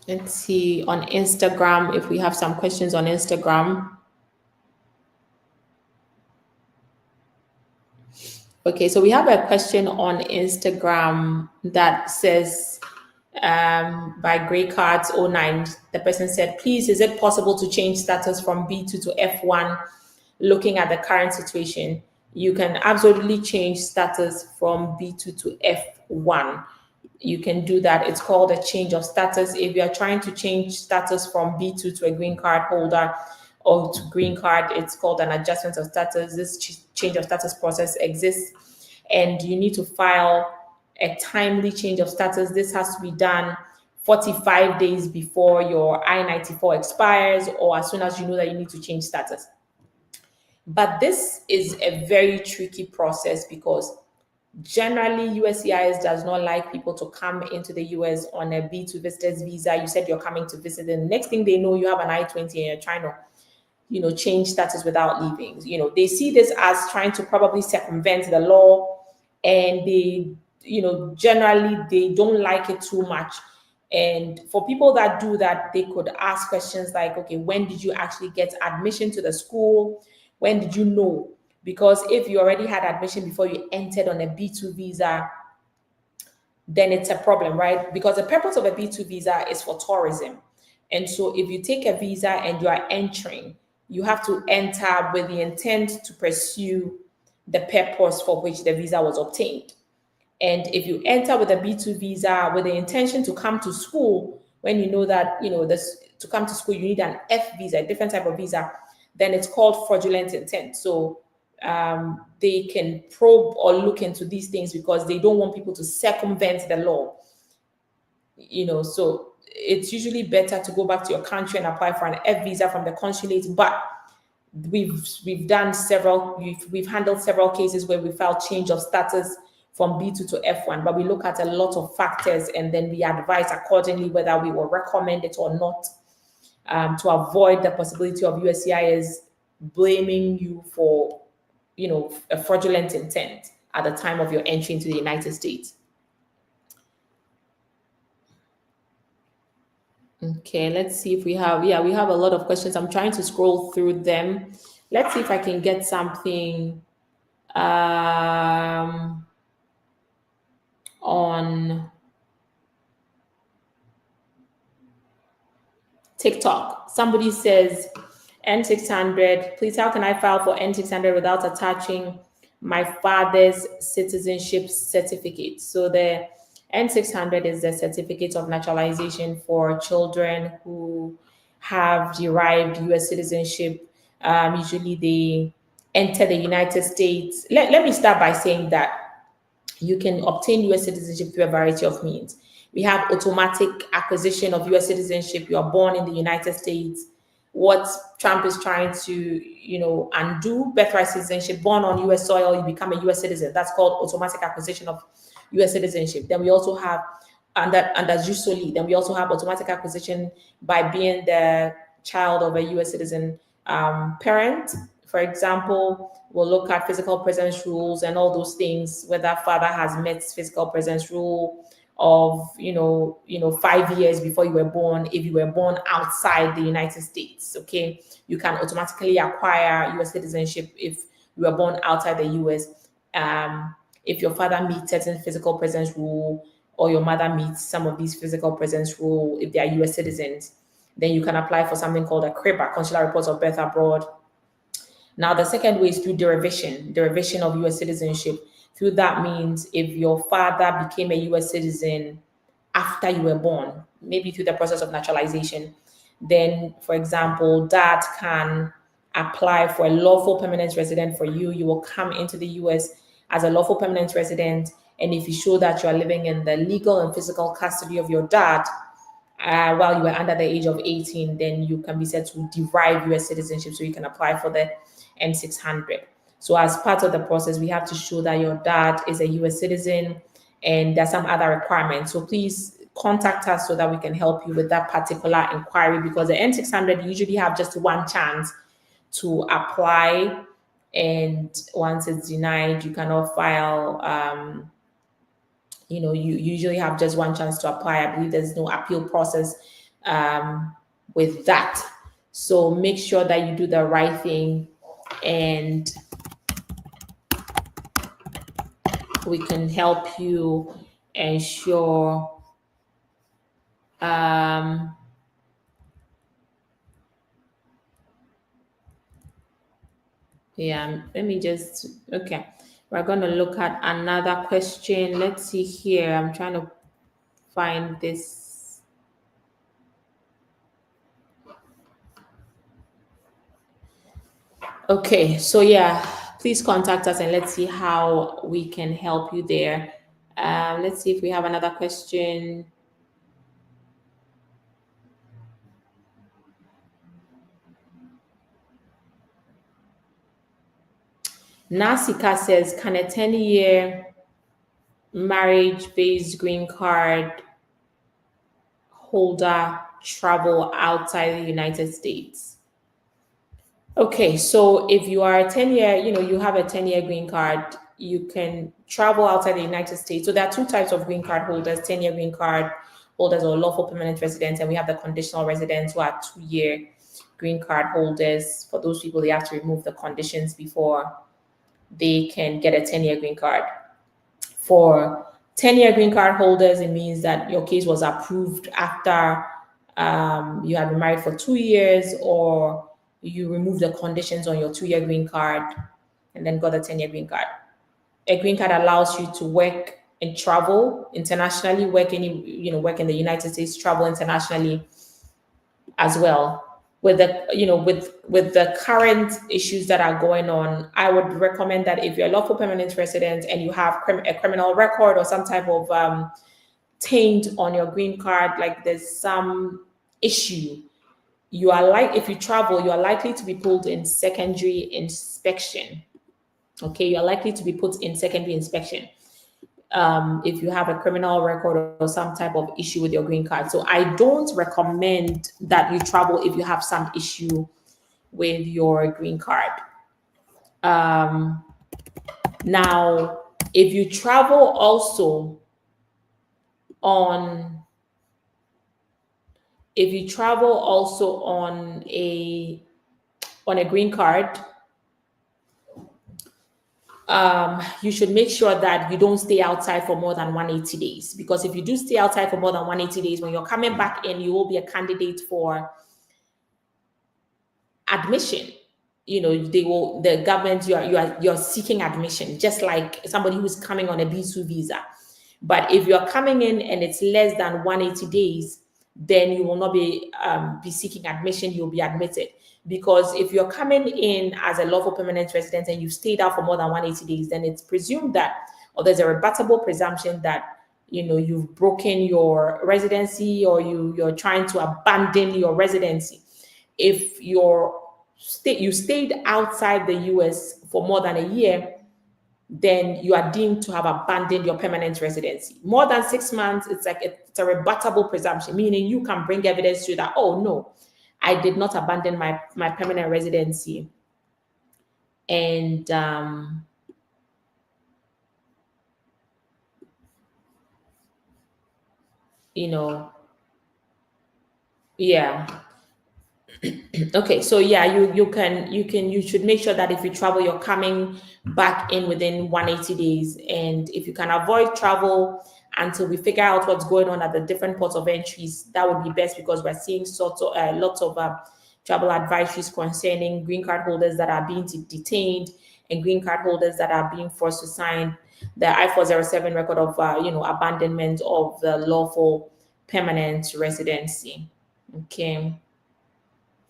Let's see on Instagram if we have some questions on Instagram. Okay, so we have a question on Instagram that says, by Grey Cards 09, the person said, please, is it possible to change status from B2 to F1 looking at the current situation? You can absolutely change status from B2 to F1. You can do that. It's called a change of status. If you are trying to change status from B2 to a green card holder or to green card, it's called an adjustment of status. This change of status process exists, and you need to file a timely change of status. This has to be done 45 days before your I-94 expires, or as soon as you know that you need to change status. But this is a very tricky process because generally USCIS does not like people to come into the US on a B2 visitors visa. You said you're coming to visit, and the next thing they know, you have an I-20 and you're trying to change status without leaving. They see this as trying to probably circumvent the law, and they, generally they don't like it too much. And for people that do that, they could ask questions like, okay, when did you actually get admission to the school? When did you know? Because if you already had admission before you entered on a B2 visa, then it's a problem, right? Because the purpose of a B2 visa is for tourism. And so if you take a visa and you are entering, you have to enter with the intent to pursue the purpose for which the visa was obtained. And if you enter with a B2 visa with the intention to come to school, when you know that, to come to school, you need an F visa, a different type of visa, then it's called fraudulent intent. So they can probe or look into these things because they don't want people to circumvent the law. So it's usually better to go back to your country and apply for an F visa from the consulate. But we've done we've handled several cases where we filed change of status from B2 to F1, but we look at a lot of factors and then we advise accordingly whether we will recommend it or not, to avoid the possibility of USCIS blaming you for, a fraudulent intent at the time of your entry into the United States. Okay, let's see if we have a lot of questions. I'm trying to scroll through them. Let's see if I can get something on TikTok. Somebody says, N600, please, how can I file for N600 without attaching my father's citizenship certificate? So the N600 is the certificate of naturalization for children who have derived US citizenship Usually they enter the United States. Let me start by saying that you can obtain US citizenship through a variety of means. We have automatic acquisition of US citizenship. You are born in the United States. What Trump is trying to, undo, birthright citizenship, born on US soil, you become a US citizen. That's called automatic acquisition of US citizenship. Then we also have under jus soli. Then we also have automatic acquisition by being the child of a US citizen parent. For example, we'll look at physical presence rules and all those things, whether father has met physical presence rule of 5 years before you were born. If you were born outside the United States, okay, you can automatically acquire US citizenship if you were born outside the US. If your father meets certain physical presence rule, or your mother meets some of these physical presence rule, if they are US citizens, then you can apply for something called a CRIBA, Consular Reports of Birth Abroad. Now, the second way is through derivation of US citizenship. Through that means if your father became a US citizen after you were born, maybe through the process of naturalization, then, for example, dad can apply for a lawful permanent resident for you. You will come into the US as a lawful permanent resident. And if you show that you are living in the legal and physical custody of your dad, while you were under the age of 18, then you can be said to derive US citizenship, so you can apply for the M600. So as part of the process, we have to show that your dad is a US citizen, and there's some other requirements. So please contact us so that we can help you with that particular inquiry, because the M600 usually have just one chance to apply, and once it's denied, you cannot file. You usually have just one chance to apply. I believe there's no appeal process with that. So make sure that you do the right thing, and we can help you ensure let me just, okay, we're going to look at another question. Let's see here. I'm trying to find this. Okay, so please contact us and let's see how we can help you there. Let's see if we have another question. Nasika says, can a 10-year marriage-based green card holder travel outside the United States? Okay, so if you are a 10-year, you have a 10-year green card, you can travel outside the United States. So there are two types of green card holders: 10-year green card holders or lawful permanent residents, and we have the conditional residents who are 2-year green card holders. For those people, they have to remove the conditions before they can get a 10-year green card. For 10-year green card holders, it means that your case was approved after you have been married for 2 years, or you remove the conditions on your 2-year green card and then got a 10-year green card. A green card allows you to work and travel internationally, work in the United States, travel internationally as well. With the with the current issues that are going on, I would recommend that if you're a lawful permanent resident and you have a criminal record or some type of taint on your green card, like there's some issue, if you travel, you are likely to be pulled in secondary inspection. Okay, you are likely to be put in secondary inspection if you have a criminal record or some type of issue with your green card. So I don't recommend that you travel if you have some issue with your green card. Now, if you travel also on a green card, you should make sure that you don't stay outside for more than 180 days. Because if you do stay outside for more than 180 days, when you're coming back in, you will be a candidate for admission. The government, you're seeking admission, just like somebody who's coming on a B2 visa. But if you're coming in and it's less than 180 days, then you will not be seeking admission. You'll be admitted. Because if you're coming in as a lawful permanent resident and you've stayed out for more than 180 days, then it's presumed that, or there's a rebuttable presumption that, you've broken your residency, or you're trying to abandon your residency. If you stayed outside the US for more than a year, then you are deemed to have abandoned your permanent residency. More than 6 months, it's like it's a rebuttable presumption, meaning you can bring evidence to that, oh no, I did not abandon my permanent residency. And you know, yeah. Okay, so yeah, you should make sure that if you travel, you're coming back in within 180 days. And if you can avoid travel until we figure out what's going on at the different ports of entries, that would be best, because we're seeing lots of travel advisories concerning green card holders that are being detained, and green card holders that are being forced to sign the I-407 record of abandonment of the lawful permanent residency. Okay.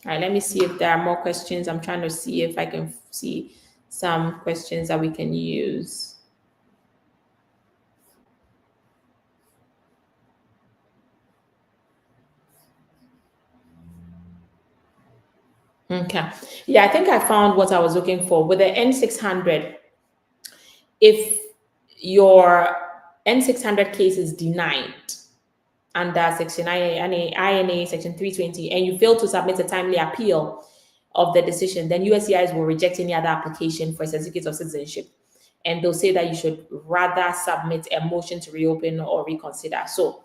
All right, let me see if there are more questions. I'm trying to see if I can see some questions that we can use. Okay. Yeah, I think I found what I was looking for. With the N600, if your N600 case is denied under Section INA Section 320, and you fail to submit a timely appeal of the decision, then USCIS will reject any other application for a certificate of citizenship. And they'll say that you should rather submit a motion to reopen or reconsider. So,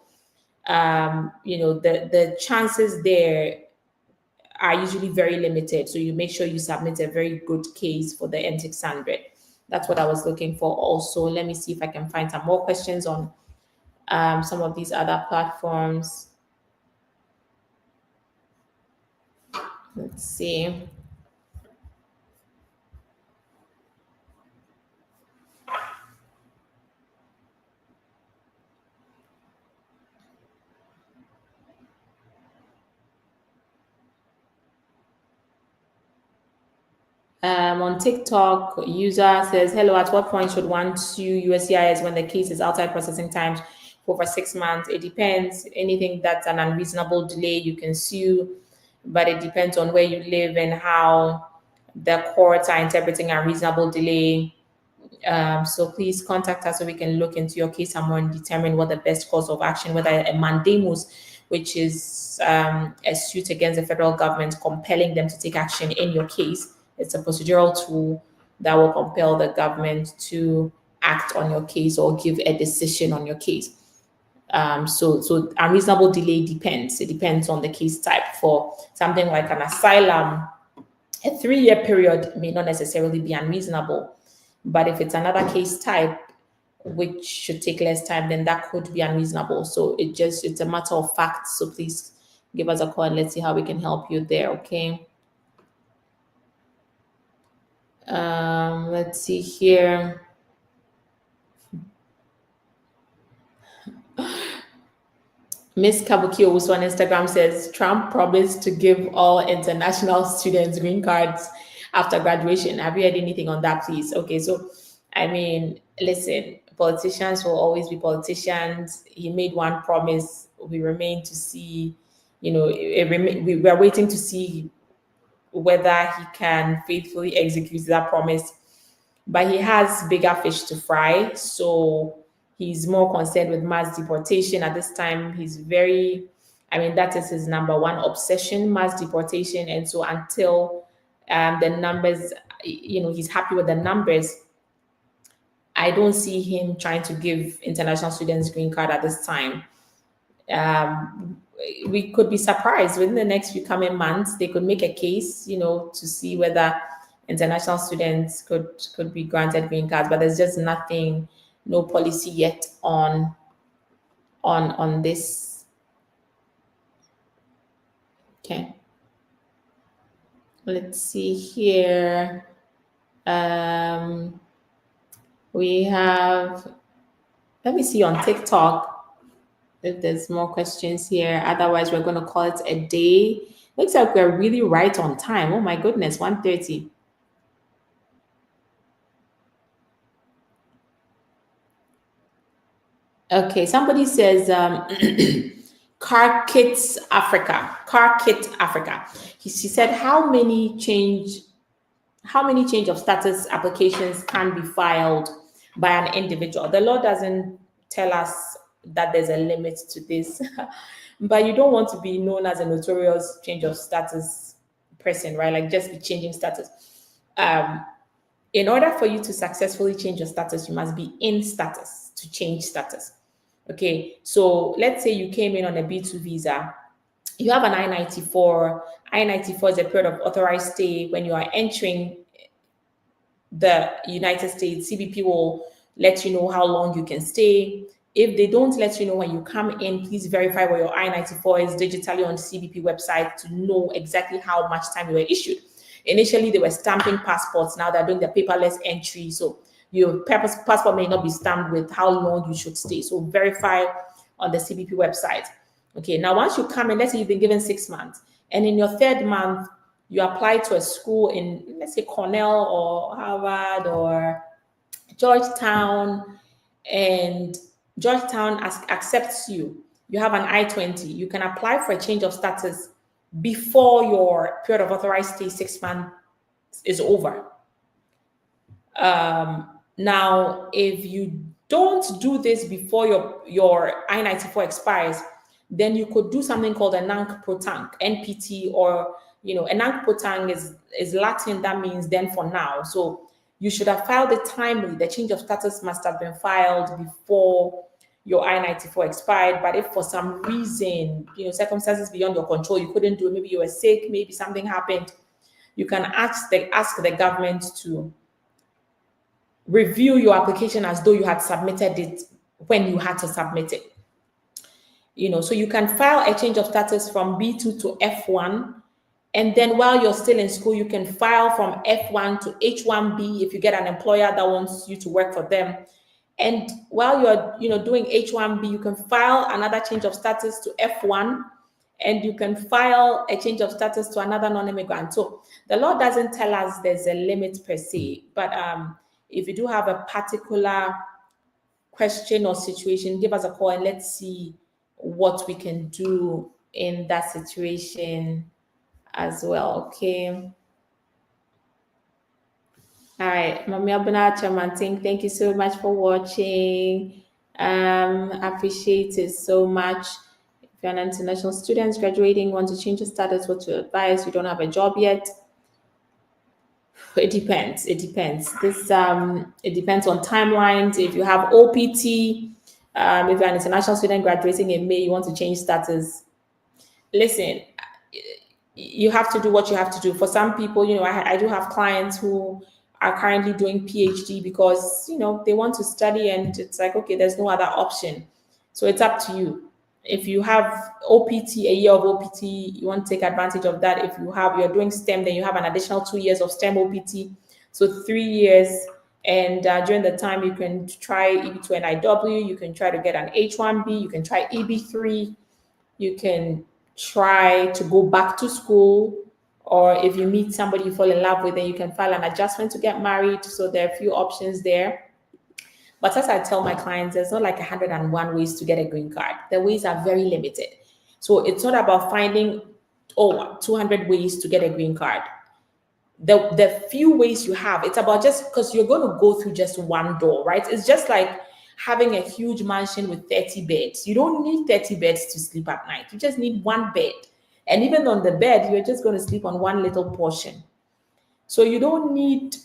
the chances there are usually very limited. So you make sure you submit a very good case for the N600. That's what I was looking for. Also, let me see if I can find some more questions on some of these other platforms. Let's see. On TikTok, user says, "Hello. At what point should one sue USCIS when the case is outside processing times for over 6 months?" It depends. Anything that's an unreasonable delay, you can sue, but it depends on where you live and how the courts are interpreting unreasonable delay. So please contact us so we can look into your case and more and determine what the best course of action, whether a mandamus, which is a suit against the federal government compelling them to take action in your case. It's a procedural tool that will compel the government to act on your case or give a decision on your case. So unreasonable delay depends. It depends on the case type. For something like an asylum, a 3-year period may not necessarily be unreasonable. But if it's another case type, which should take less time, then that could be unreasonable. So it's a matter of fact. So please give us a call and let's see how we can help you there. Okay. Let's see here. Miss Kabuki also on Instagram says Trump promised to give all international students green cards after graduation. Have you heard anything on that, please? Okay, so I mean, listen, politicians will always be politicians. He made one promise. We remain to see, we are waiting to see whether he can faithfully execute that promise. But he has bigger fish to fry. So he's more concerned with mass deportation at this time. That is his number one obsession, mass deportation. And so until the numbers, he's happy with the numbers, I don't see him trying to give international students green card at this time. We could be surprised within the next few coming months. They could make a case, to see whether international students could be granted green cards, but there's just nothing, no policy yet on this. Okay, let's see here. We have, let me see on TikTok if there's more questions here. Otherwise, we're going to call it a day. Looks like we're really right on time. Oh my goodness, 1:30. Okay, somebody says Car Kits Africa. Car Kit Africa. She said how many change of status applications can be filed by an individual. The law doesn't tell us that there's a limit to this, but you don't want to be known as a notorious change of status person, right? Like just be changing status. Um, in order for you to successfully change your status, you must be in status to change status. Okay, so let's say you came in on a B2 visa, you have an I-94. I-94 is a period of authorized stay. When you are entering the United States, CBP will let you know how long you can stay. If they don't let you know when you come in, please verify where your I-94 is digitally on the CBP website to know exactly how much time you were issued. Initially, they were stamping passports. Now they're doing the paperless entry. So your passport may not be stamped with how long you should stay. So verify on the CBP website. Okay, now once you come in, let's say you've been given 6 months, and in your third month, you apply to a school in, let's say, Cornell or Harvard or Georgetown, and Georgetown accepts you. You have an I-20. You can apply for a change of status before your period of authorized stay 6 months is over. Now, if you don't do this before your I-94 expires, then you could do something called a nunc pro tunc, NPT, or a nunc pro tunc is Latin, that means then for now. So you should have filed it timely. The change of status must have been filed before your I-94 expired. But if for some reason, circumstances beyond your control, you couldn't do it, maybe you were sick, maybe something happened, you can ask the government to review your application as though you had submitted it when you had to submit it. So you can file a change of status from B2 to F1. And then while you're still in school, you can file from F1 to H1B if you get an employer that wants you to work for them. And while you're doing H1B, you can file another change of status to F1, and you can file a change of status to another non-immigrant. So the law doesn't tell us there's a limit per se, but if you do have a particular question or situation, give us a call and let's see what we can do in that situation as well. Okay. All right, Mami Abuna Chamanting, thank you so much for watching. Appreciate it so much. If you're an international student graduating, want to change your status, what to advise? You don't have a job yet. It depends. It depends. It depends on timelines. If you have OPT, if you're an international student graduating in May, you want to change status. Listen, you have to do what you have to do. For some people, I do have clients who are currently doing PhD because they want to study, and it's like, okay, there's no other option. So it's up to you. If you have OPT, a year of OPT, you want to take advantage of that. If you're doing STEM, then you have an additional 2 years of STEM OPT, so 3 years. And during the time, you can try EB2NIW, you can try to get an H1B, you can try EB3, you can try to go back to school, or if you meet somebody you fall in love with, then you can file an adjustment to get married. So there are a few options there. But as I tell my clients, there's not like 101 ways to get a green card. The ways are very limited. So it's not about finding 200 ways to get a green card. The few ways you have, it's about just because you're going to go through just one door, right? It's just like having a huge mansion with 30 beds. You don't need 30 beds to sleep at night. You just need one bed. And even on the bed, you're just going to sleep on one little portion. So you don't need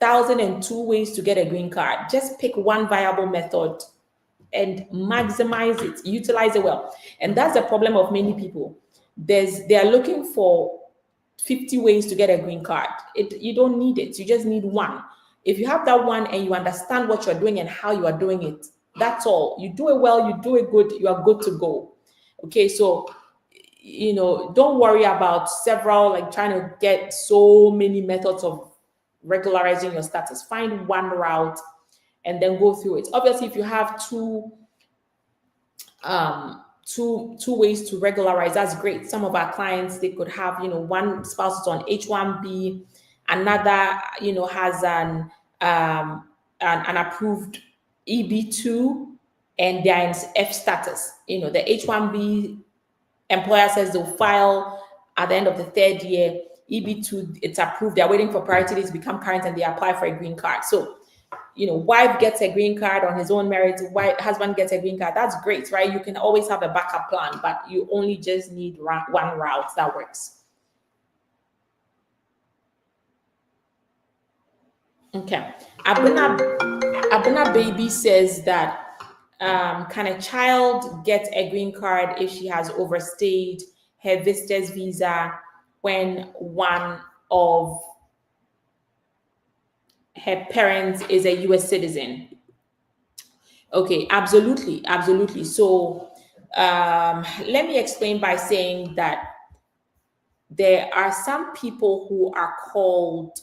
1,002 ways to get a green card. Just pick one viable method and maximize it, utilize it well. And that's the problem of many people. They are looking for 50 ways to get a green card. You don't need it. You just need one. If you have that one and you understand what you're doing and how you are doing it, that's all. You do it well, you do it good, you are good to go. Okay, so don't worry about several, like trying to get so many methods of regularizing your status. Find one route and then go through it. Obviously, if you have two two ways to regularize. That's great. Some of our clients, they could have, one spouse is on H1B, another, has an approved EB2, and they're in F status. The H1B employer says they'll file at the end of the third year. EB2, it's approved. They're waiting for priority days to become current, and they apply for a green card. So, wife gets a green card on his own merit, husband gets a green card. That's great, right? You can always have a backup plan, but you only just need one route that works. Okay. Abuna Baby says that can a child get a green card if she has overstayed her visitor's visa when one of her parents is a US citizen? Okay, absolutely, absolutely. So let me explain by saying that there are some people who are called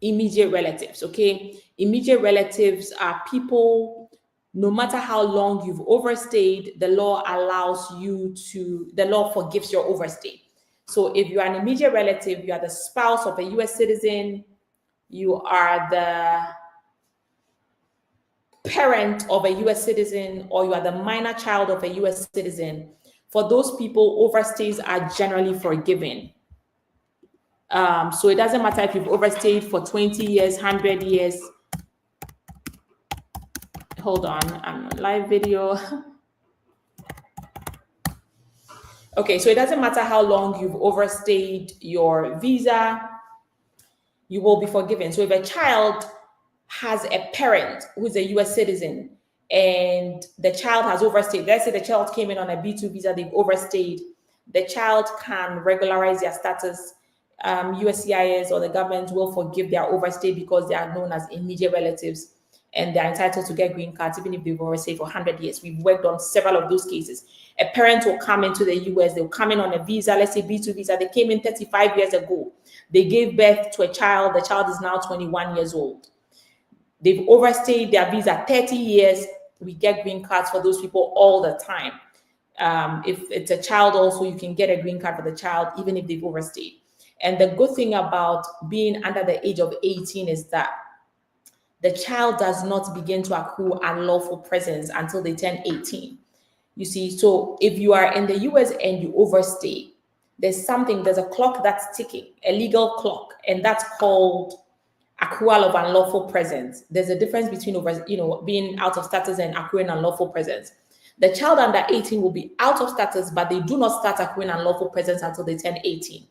immediate relatives. Okay, immediate relatives are people, no matter how long you've overstayed, the law forgives your overstay. So if you are an immediate relative, you are the spouse of a US citizen, you are the parent of a US citizen, or you are the minor child of a US citizen, for those people, overstays are generally forgiven. So it doesn't matter if you've overstayed for 20 years, 100 years. Hold on, I'm on live video. Okay, so it doesn't matter how long you've overstayed your visa, you will be forgiven. So if a child has a parent who's a US citizen and the child has overstayed, let's say the child came in on a B2 visa, they've overstayed, the child can regularize their status. USCIS or the government will forgive their overstay because they are known as immediate relatives and they're entitled to get green cards even if they've overstayed for 100 years. We've worked on several of those cases. A parent will come into the US, they'll come in on a visa, let's say B2 visa, they came in 35 years ago. They gave birth to a child, the child is now 21 years old. They've overstayed their visa 30 years. We get green cards for those people all the time. If it's a child also, you can get a green card for the child even if they've overstayed. And the good thing about being under the age of 18 is that the child does not begin to accrue unlawful presence until they turn 18. You see, so if you are in the US and you overstay, there's a clock that's ticking, a legal clock, and that's called accrual of unlawful presence. There's a difference between being out of status and accruing unlawful presence. The child under 18 will be out of status, but they do not start accruing unlawful presence until they turn 18.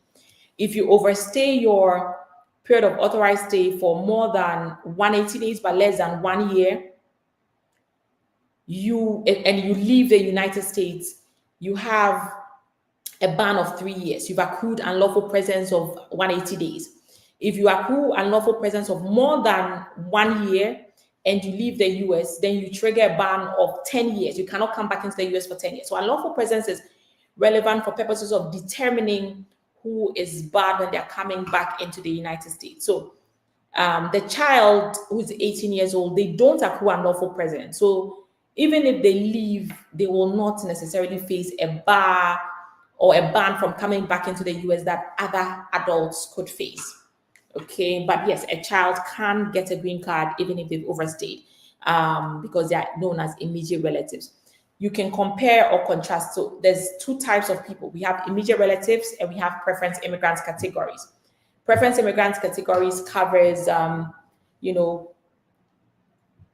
If you overstay your period of authorized stay for more than 180 days but less than 1 year, you leave the United States, you have a ban of 3 years. You've accrued unlawful presence of 180 days. If you accrue unlawful presence of more than 1 year and you leave the US, then you trigger a ban of 10 years. You cannot come back into the US for 10 years. So unlawful presence is relevant for purposes of determining who is barred when they're coming back into the United States. So the child who's 18 years old, they don't accrue unlawful presence. So even if they leave, they will not necessarily face a bar or a ban from coming back into the US that other adults could face. Okay, but yes, a child can get a green card even if they've overstayed because they are known as immediate relatives. You can compare or contrast. So there's two types of people. We have immediate relatives and we have preference immigrants categories. Preference immigrants categories covers,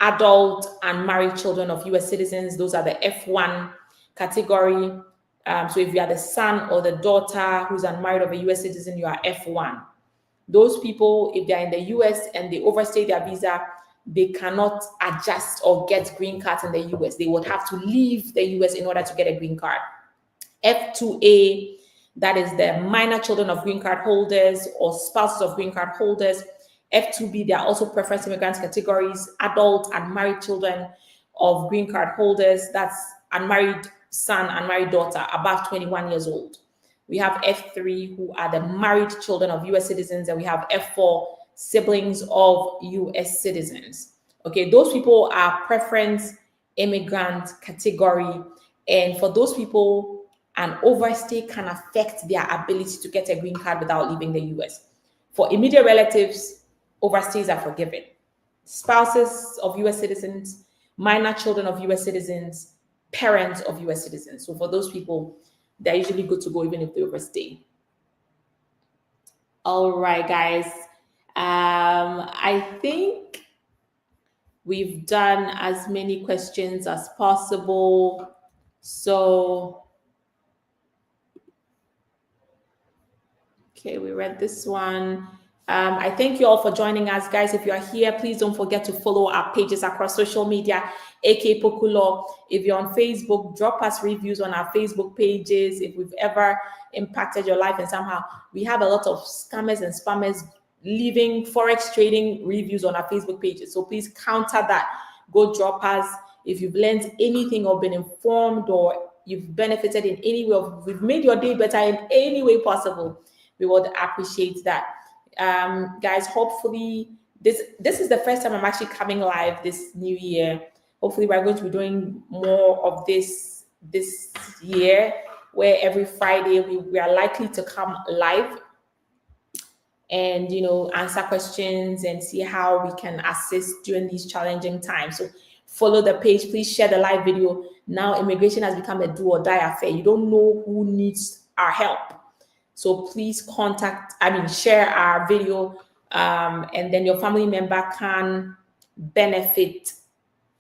adult and married children of US citizens. Those are the F1 category. So if you are the son or the daughter who's unmarried of a US citizen, you are F1. Those people, if they're in the US and they overstay their visa, they cannot adjust or get green cards in the US. They would have to leave the US in order to get a green card. F2A, that is the minor children of green card holders or spouses of green card holders. F2B, they are also preference immigrants categories, adult and married children of green card holders. That's unmarried son, unmarried daughter, above 21 years old. We have F3, who are the married children of US citizens, and we have F4, siblings of US citizens. Okay, those people are preference immigrant category, And for those people, an overstay can affect their ability to get a green card without leaving the US. For immediate relatives, overstays are forgiven. Spouses of US citizens, minor children of US citizens, parents of US citizens. So for those people, they're usually good to go even if they overstay. All right, guys. I think we've done as many questions as possible. So, okay, we read this one. I thank you all for joining us, guys. If you are here, please don't forget to follow our pages across social media, aka Poku Law. If you're on Facebook, drop us reviews on our Facebook pages. If we've ever impacted your life and somehow, we have a lot of scammers and spammers leaving forex trading reviews on our Facebook pages. So please counter that. Go drop us. If you've learned anything or been informed or you've benefited in any way, or we've made your day better in any way possible, we would appreciate that. Guys, hopefully this is the first time I'm actually coming live this new year. Hopefully we're going to be doing more of this year, where every Friday we are likely to come live and answer questions and see how we can assist during these challenging times. So follow the page, please share the live video. Now immigration has become a do or die affair. You don't know who needs our help. So please share our video, and then your family member can benefit.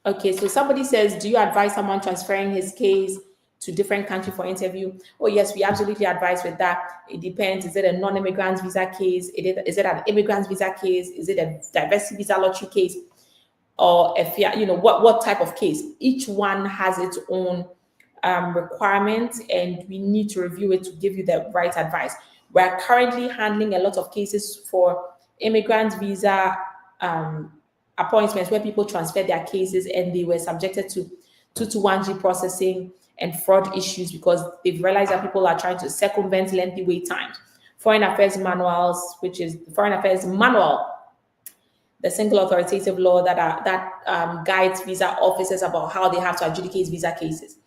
Okay, so somebody says, do you advise someone transferring his case to different country for interview? Oh yes, we absolutely advise with that. It depends. Is it a non-immigrant visa case? Is it an immigrant visa case? Is it a diversity visa lottery case? Or if what type of case? Each one has its own requirements, and we need to review it to give you the right advice. We're currently handling a lot of cases for immigrant visa appointments where people transferred their cases and they were subjected to 221G processing and fraud issues because they've realized that people are trying to circumvent lengthy wait times. Foreign Affairs manuals, which is the Foreign Affairs Manual, the single authoritative law that guides visa officers about how they have to adjudicate visa cases.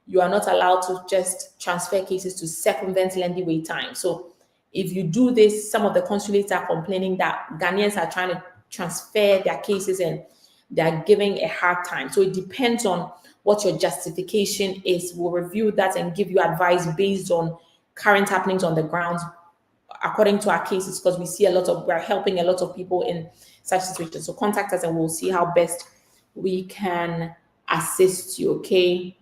You are not allowed to just transfer cases to circumvent lengthy wait time. So if you do this, some of the consulates are complaining that Ghanaians are trying to transfer their cases and they're giving a hard time. So it depends on what your justification is. We'll review that and give you advice based on current happenings on the ground according to our cases, because we're helping a lot of people in such situations. So contact us and we'll see how best we can assist you, okay?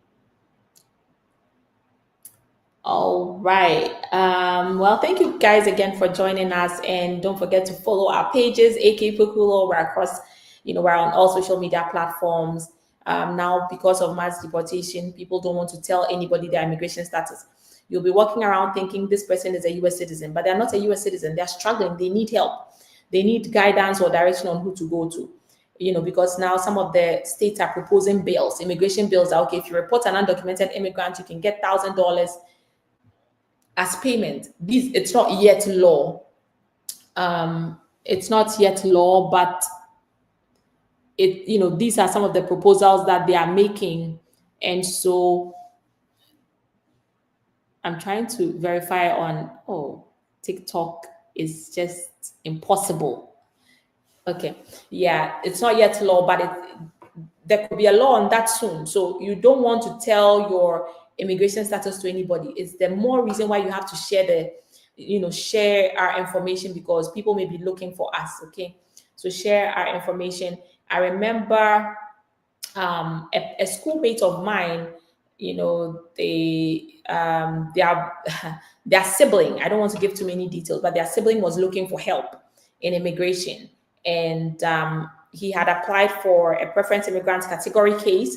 All right. Well, thank you guys again for joining us, and don't forget to follow our pages, AK Pokulo. We're across, we're on all social media platforms. Now, because of mass deportation, people don't want to tell anybody their immigration status. You'll be walking around thinking this person is a US citizen, but they're not a US citizen. They're struggling. They need help. They need guidance or direction on who to go to. Because now some of the states are proposing bills, immigration bills. That, okay, if you report an undocumented immigrant, you can get $1,000 as payment. It's not yet law. It's not yet law, but these are some of the proposals that they are making. And so I'm trying to verify on, TikTok is just impossible. Okay. Yeah, it's not yet law, but there could be a law on that soon. So you don't want to tell your immigration status to anybody. It's the more reason why you have to share our information, because people may be looking for us. Okay. So share our information. I remember a schoolmate of mine, their sibling, I don't want to give too many details, but their sibling was looking for help in immigration. And he had applied for a preference immigrant category case.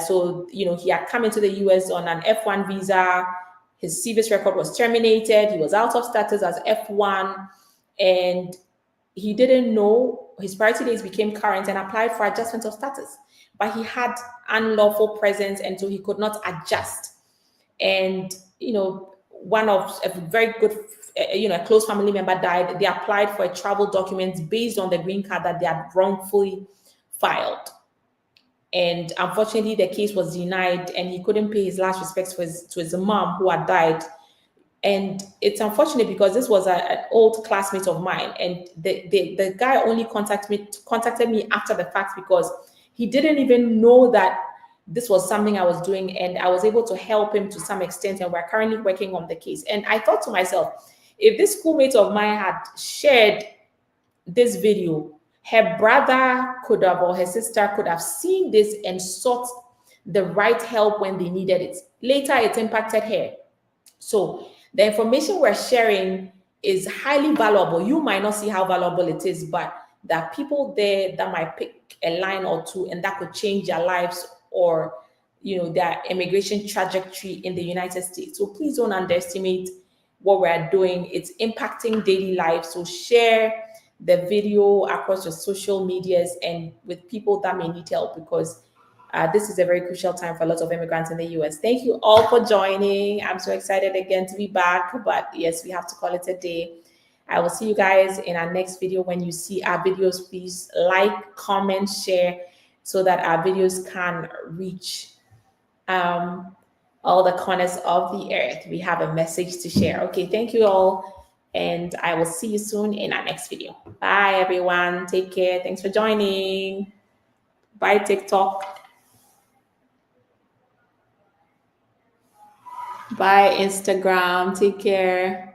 So he had come into the US on an F1 visa. His CVS record was terminated. He was out of status as F1, and he didn't know his priority dates became current and applied for adjustment of status. But he had unlawful presence, and so he could not adjust. And one of a very good, a close family member died. They applied for a travel document based on the green card that they had wrongfully filed. And unfortunately, the case was denied, and he couldn't pay his last respects to his mom who had died. And it's unfortunate because this was an old classmate of mine, and the guy only contacted me after the fact because he didn't even know that this was something I was doing, and I was able to help him to some extent, and we're currently working on the case. And I thought to myself, if this schoolmate of mine had shared this video, her brother could have, or her sister could have seen this and sought the right help when they needed it. Later, it impacted her. So the information we're sharing is highly valuable. You might not see how valuable it is, but there are people there that might pick a line or two and that could change their lives, or their immigration trajectory in the United States. So please don't underestimate what we're doing. It's impacting daily life. So share the video across your social medias and with people that may need help, because this is a very crucial time for a lot of immigrants in the US. Thank you all for joining. I'm so excited again to be back, but yes, we have to call it a day. I will see you guys in our next video. When you see our videos, please like, comment, share, so that our videos can reach all the corners of the earth. We have a message to share. Okay, thank you all, and I will see you soon in our next video. Bye, everyone. Take care. Thanks for joining. Bye, TikTok. Bye, Instagram. Take care.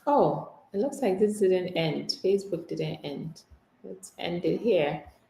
Oh, it looks like this didn't end. Facebook didn't end. Let's end it here.